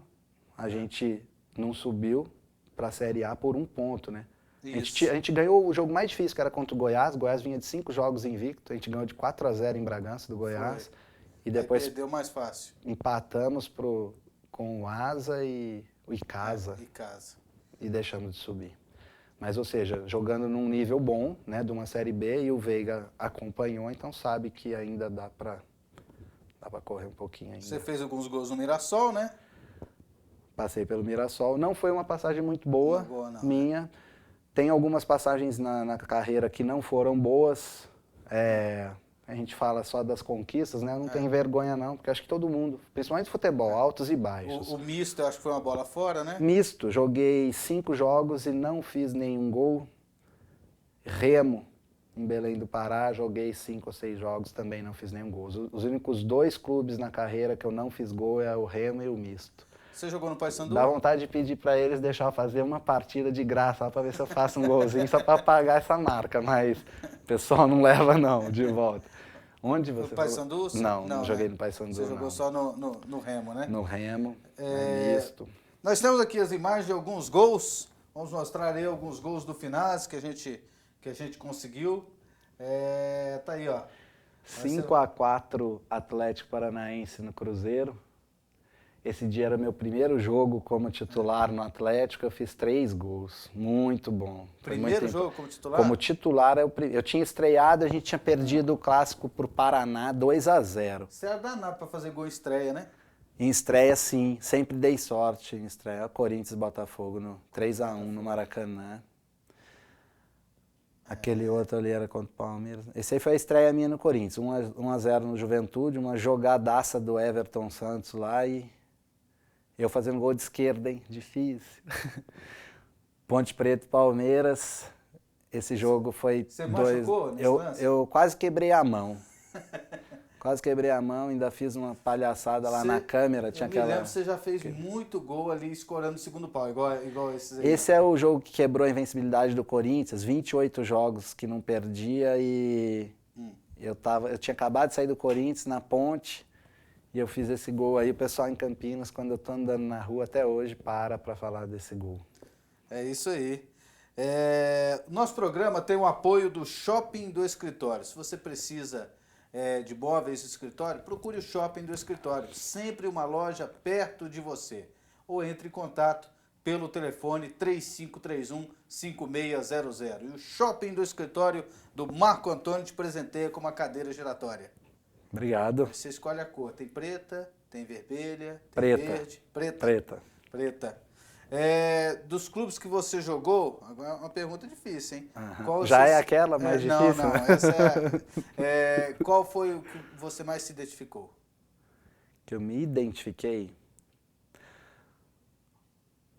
S2: a gente não subiu para a Série A por 1 ponto, né? A gente ganhou o jogo mais difícil, que era contra o Goiás. O Goiás vinha de 5 jogos invicto. A gente ganhou de 4-0 em Bragança, do Goiás. E depois
S1: perdeu mais fácil.
S2: Empatamos com o Asa e o Icasa. E deixamos de subir. Mas, ou seja, jogando num nível bom, né, de uma Série B, e o Veiga acompanhou, então sabe que ainda dá para correr um pouquinho ainda.
S1: Você fez alguns gols no Mirassol, né?
S2: Passei pelo Mirassol. Não foi uma passagem muito boa,
S1: não,
S2: minha. Né? Tem algumas passagens na carreira que não foram boas. A gente fala só das conquistas, né? Eu não tenho vergonha não, porque acho que todo mundo, principalmente futebol, altos e baixos.
S1: O misto, eu acho que foi uma bola fora, né?
S2: Misto. Joguei 5 jogos e não fiz nenhum gol. Remo, em Belém do Pará, joguei 5 ou 6 jogos, também não fiz nenhum gol. Os únicos 2 clubes na carreira que eu não fiz gol é o Remo e o Misto.
S1: Você jogou no Paysandu?
S2: Dá vontade de pedir para eles deixar eu fazer uma partida de graça, só para ver se eu faço um golzinho, só para pagar essa marca, mas o pessoal não leva não, de volta. Onde você
S1: no Paysandu?
S2: Não joguei no Paysandu.
S1: Você jogou só no Remo, né?
S2: No Remo, Misto.
S1: Nós temos aqui as imagens de alguns gols, vamos mostrar aí alguns gols do Finazzi que a gente conseguiu. Tá aí, ó.
S2: 5-4 Atlético Paranaense no Cruzeiro. Esse dia era meu primeiro jogo como titular no Atlético, eu fiz 3 gols, muito bom.
S1: Primeiro jogo como titular?
S2: Como titular, eu tinha estreado, a gente tinha perdido o clássico pro Paraná 2-0.
S1: Você era danado para fazer gol em estreia, né?
S2: Em estreia, sim, sempre dei sorte em estreia. Corinthians e Botafogo, no 3-1 no Maracanã. Aquele outro ali era contra o Palmeiras. Esse aí foi a estreia minha no Corinthians, 1-0 no Juventude, uma jogadaça do Everton Santos lá e... Eu fazendo gol de esquerda, hein? Difícil. Ponte Preta e Palmeiras. Esse jogo foi
S1: Você machucou nesse lance?
S2: Eu quase quebrei a mão. Quase quebrei a mão, ainda fiz uma palhaçada lá na câmera. Tinha
S1: eu me lembro, você já fez muito gol ali escorando o segundo pau, igual esses aí.
S2: Esse é o jogo que quebrou a invencibilidade do Corinthians, 28 jogos que não perdia e eu tinha acabado de sair do Corinthians na ponte e eu fiz esse gol aí. O pessoal em Campinas, quando eu tô andando na rua até hoje, para falar desse gol.
S1: É isso aí. Nosso programa tem o apoio do Shopping do Escritório. Se você precisa de móveis de escritório, procure o Shopping do Escritório. Sempre uma loja perto de você. Ou entre em contato pelo telefone 3531-5600. E o Shopping do Escritório do Marco Antônio te presenteia com uma cadeira giratória.
S2: Obrigado.
S1: Você escolhe a cor. Tem preta, tem vermelha, tem
S2: Preta.
S1: verde.
S2: Preta.
S1: Dos clubes que você jogou, agora é uma pergunta difícil, hein?
S2: Já é aquela mais difícil?
S1: Não, essa qual foi o que você mais se identificou?
S2: Que eu me identifiquei?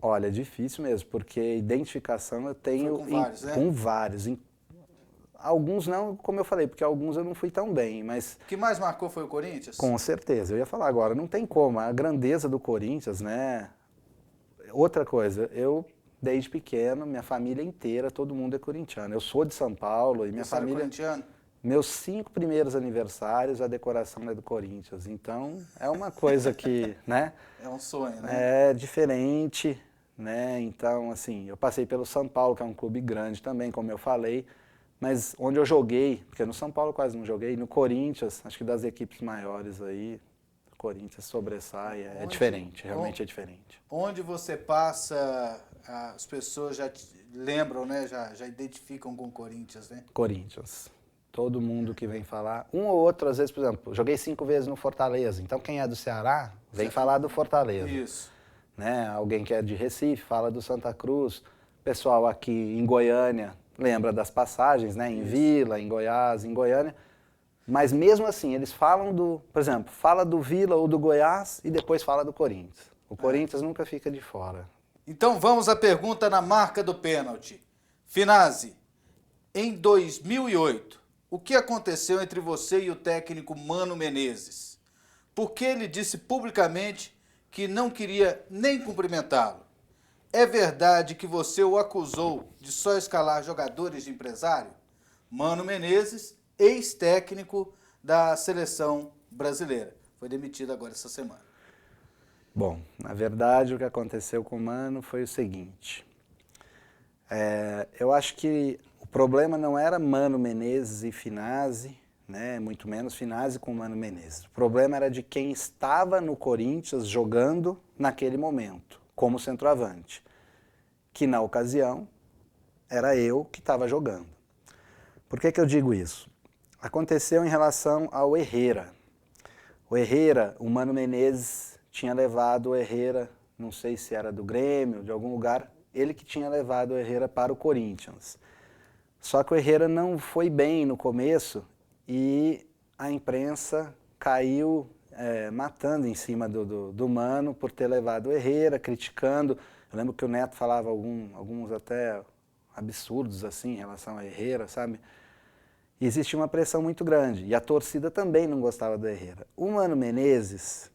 S2: Olha, é difícil mesmo, porque identificação eu tenho
S1: com vários, né?
S2: Com vários. Alguns não, como eu falei, porque alguns eu não fui tão bem, mas...
S1: O que mais marcou foi o Corinthians?
S2: Com certeza, eu ia falar agora, não tem como, a grandeza do Corinthians, né? Outra coisa, eu desde pequeno, minha família inteira, todo mundo é corintiano. Eu sou de São Paulo e minha família...
S1: Você é corintiano?
S2: Meus 5 primeiros aniversários, a decoração é do Corinthians. Então, é uma coisa que, né?
S1: É um sonho, né?
S2: É diferente, né? Então, assim, eu passei pelo São Paulo, que é um clube grande também, como eu falei. Mas onde eu joguei, porque no São Paulo quase não joguei, no Corinthians, acho que das equipes maiores aí, o Corinthians sobressai, é diferente, realmente é diferente.
S1: Onde você passa, as pessoas já lembram, né? Já identificam com o Corinthians, né?
S2: Corinthians. Todo mundo que vem falar, um ou outro, às vezes, por exemplo, joguei 5 vezes no Fortaleza, então quem é do Ceará vem falar do Fortaleza.
S1: Isso.
S2: Né? Alguém que é de Recife fala do Santa Cruz, pessoal aqui em Goiânia lembra das passagens, né? Em Vila, em Goiás, em Goiânia, mas mesmo assim, eles falam por exemplo, fala do Vila ou do Goiás e depois fala do Corinthians. O Corinthians nunca fica de fora.
S1: Então vamos à pergunta na marca do pênalti. Finazzi, em 2008, o que aconteceu entre você e o técnico Mano Menezes? Por que ele disse publicamente que não queria nem cumprimentá-lo? É verdade que você o acusou de só escalar jogadores de empresário? Mano Menezes, ex-técnico da seleção brasileira. Foi demitido agora essa semana.
S2: Bom, na verdade o que aconteceu com o Mano foi o seguinte. Eu acho que o problema não era Mano Menezes e Finazzi, né? Muito menos Finazzi com Mano Menezes. O problema era de quem estava no Corinthians jogando naquele momento, como centroavante, que na ocasião era eu que estava jogando. Por que eu digo isso? Aconteceu em relação ao Herrera. O Herrera, o Mano Menezes tinha levado o Herrera, não sei se era do Grêmio, de algum lugar, ele que tinha levado o Herrera para o Corinthians. Só que o Herrera não foi bem no começo e a imprensa caiu matando em cima do Mano por ter levado o Herrera, criticando. Eu lembro que o Neto falava alguns até absurdos assim em relação a Herrera, sabe? E existia uma pressão muito grande e a torcida também não gostava do Herrera. O Mano Menezes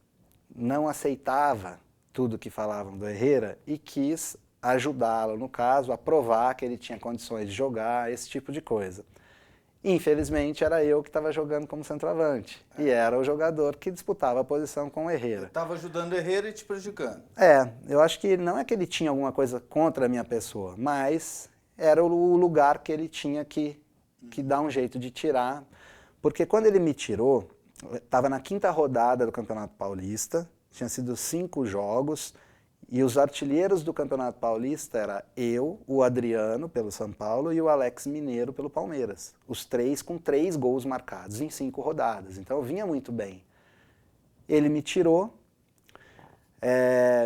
S2: não aceitava tudo que falavam do Herrera e quis ajudá-lo, no caso, a provar que ele tinha condições de jogar, esse tipo de coisa. Infelizmente, era eu que estava jogando como centroavante. E era o jogador que disputava a posição com o Herrera.
S1: Estava ajudando o Herrera e te prejudicando.
S2: Eu acho que não é que ele tinha alguma coisa contra a minha pessoa, mas era o lugar que ele tinha que dar um jeito de tirar. Porque quando ele me tirou, estava na 5ª rodada do Campeonato Paulista, tinha sido 5 jogos, e os artilheiros do Campeonato Paulista eram eu, o Adriano, pelo São Paulo, e o Alex Mineiro, pelo Palmeiras. Os 3 com 3 gols marcados em 5 rodadas. Então eu vinha muito bem. Ele me tirou,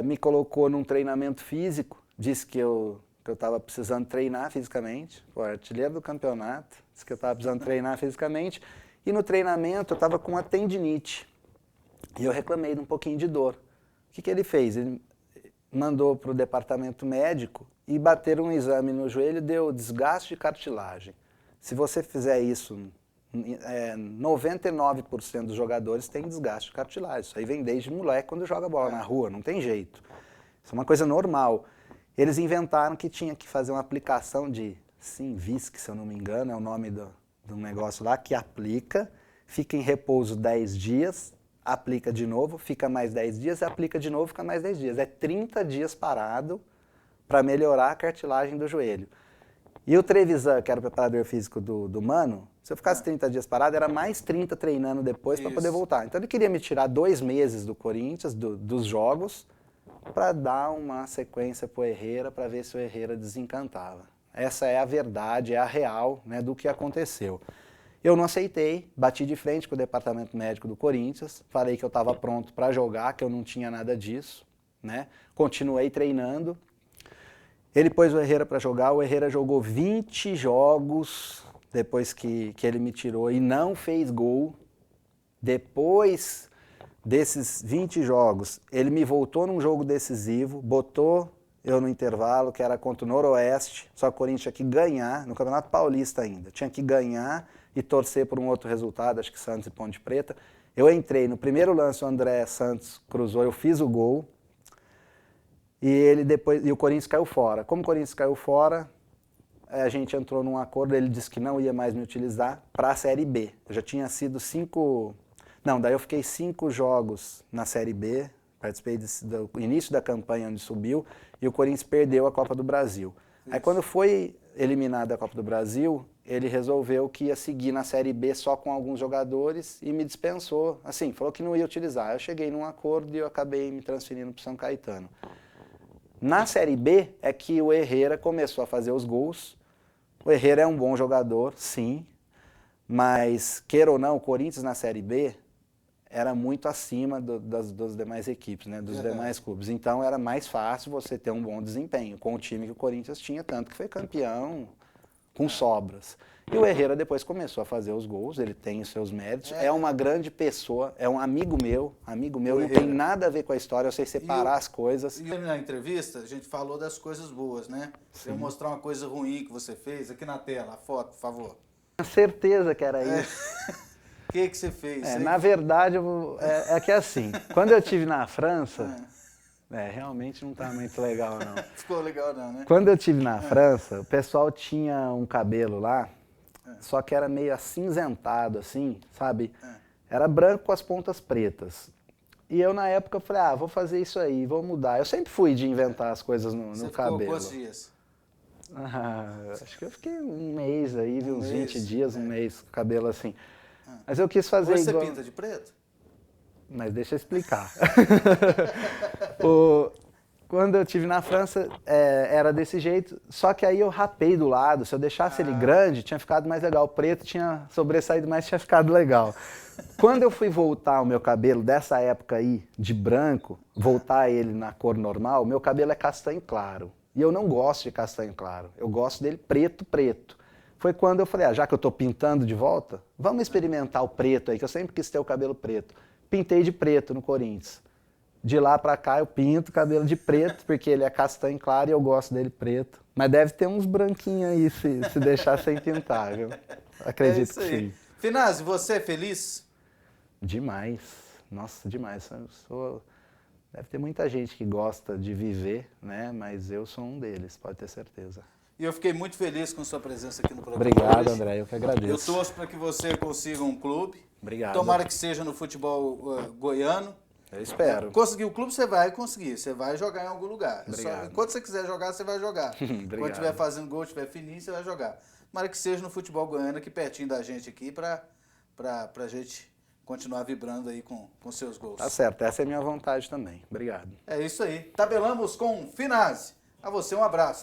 S2: me colocou num treinamento físico, disse que eu estava precisando treinar fisicamente, o artilheiro do campeonato, disse que eu estava precisando treinar fisicamente, e no treinamento eu estava com uma tendinite. E eu reclamei de um pouquinho de dor. O que ele fez? Ele mandou para o departamento médico e bateram um exame no joelho, deu desgaste de cartilagem. Se você fizer isso 99% dos jogadores têm desgaste de cartilagem. Isso aí vem desde moleque quando joga bola na rua, não tem jeito. Isso é uma coisa normal. Eles inventaram que tinha que fazer uma aplicação de Synvisc, se eu não me engano, é o nome do negócio lá, que aplica, fica em repouso 10 dias, aplica de novo, fica mais 10 dias, aplica de novo, fica mais 10 dias. É 30 dias parado para melhorar a cartilagem do joelho. E o Trevisan, que era o preparador físico do Mano, se eu ficasse 30 dias parado, era mais 30 treinando depois para poder voltar. Então ele queria me tirar 2 meses do Corinthians, dos jogos, para dar uma sequência para o Herrera, para ver se o Herrera desencantava. Essa é a verdade, é a real, né, do que aconteceu. Eu não aceitei, bati de frente com o departamento médico do Corinthians, falei que eu estava pronto para jogar, que eu não tinha nada disso, né? Continuei treinando. Ele pôs o Herrera para jogar, o Herrera jogou 20 jogos depois que ele me tirou e não fez gol. Depois desses 20 jogos, ele me voltou num jogo decisivo, botou eu no intervalo, que era contra o Noroeste, só que o Corinthians tinha que ganhar, no Campeonato Paulista ainda, tinha que ganhar e torcer por um outro resultado, acho que Santos e Ponte Preta. Eu entrei, no primeiro lance o André Santos cruzou, eu fiz o gol, e o Corinthians caiu fora. Como o Corinthians caiu fora, a gente entrou num acordo, ele disse que não ia mais me utilizar para a Série B. Eu já tinha sido 5... Não, daí eu fiquei 5 jogos na Série B, participei do início da campanha onde subiu, e o Corinthians perdeu a Copa do Brasil. Isso. Aí quando foi eliminado da Copa do Brasil, ele resolveu que ia seguir na Série B só com alguns jogadores e me dispensou. Assim, falou que não ia utilizar. Eu cheguei num acordo e eu acabei me transferindo para o São Caetano. Na Série B é que o Herrera começou a fazer os gols. O Herrera é um bom jogador, sim, mas, queira ou não, o Corinthians na Série B era muito acima das demais equipes, né, dos demais clubes. Então era mais fácil você ter um bom desempenho com o time que o Corinthians tinha, tanto que foi campeão com sobras. E o Herrera depois começou a fazer os gols, ele tem os seus méritos, é uma grande pessoa, é um amigo meu, não tem nada a ver com a história, eu sei separar as coisas.
S1: E na entrevista a gente falou das coisas boas, né? Você mostrar uma coisa ruim que você fez, aqui na tela, a foto, por favor.
S2: Tenho certeza que era isso.
S1: O que você fez?
S2: Na verdade, é que assim, quando eu estive na França, realmente não tá muito legal não.
S1: Ficou legal não, né?
S2: Quando eu estive na França, o pessoal tinha um cabelo lá, só que era meio acinzentado, assim, sabe? Era branco com as pontas pretas. E eu, na época, falei, vou fazer isso aí, vou mudar. Eu sempre fui de inventar as coisas no cabelo.
S1: Você ficou quantos dias?
S2: Acho que eu fiquei um mês aí, uns 20 dias, um mês com o cabelo assim. Mas eu quis fazer
S1: Hoje
S2: igual...
S1: você pinta de preto?
S2: Mas deixa eu explicar. Quando eu estive na França, era desse jeito, só que aí eu rapei do lado. Se eu deixasse ele grande, tinha ficado mais legal. O preto tinha sobressaído mais, tinha ficado legal. Quando eu fui voltar o meu cabelo dessa época aí, de branco, voltar ele na cor normal, meu cabelo é castanho claro. E eu não gosto de castanho claro, eu gosto dele preto. Foi quando eu falei, já que eu estou pintando de volta, vamos experimentar o preto aí, que eu sempre quis ter o cabelo preto. Pintei de preto no Corinthians. De lá pra cá eu pinto o cabelo de preto, porque ele é castanho claro e eu gosto dele preto. Mas deve ter uns branquinhos aí se deixar sem pintar, viu? Acredito que sim.
S1: Finazzi, você é feliz?
S2: Demais. Nossa, demais. Deve ter muita gente que gosta de viver, né? Mas eu sou um deles, pode ter certeza.
S1: E eu fiquei muito feliz com sua presença aqui no programa.
S2: Obrigado, André, eu que agradeço.
S1: Eu torço para que você consiga um clube.
S2: Obrigado.
S1: Tomara que seja no futebol goiano.
S2: Eu espero.
S1: Conseguir o clube, você vai conseguir. Você vai jogar em algum lugar.
S2: Obrigado.
S1: Enquanto você quiser jogar, você vai jogar. Quando estiver fazendo gol, estiver fininho, você vai jogar. Tomara que seja no futebol goiano, aqui pertinho da gente aqui, para a gente continuar vibrando aí com seus gols.
S2: Tá certo, essa é a minha vontade também. Obrigado.
S1: É isso aí. Tabelamos com Finazzi. A você um abraço.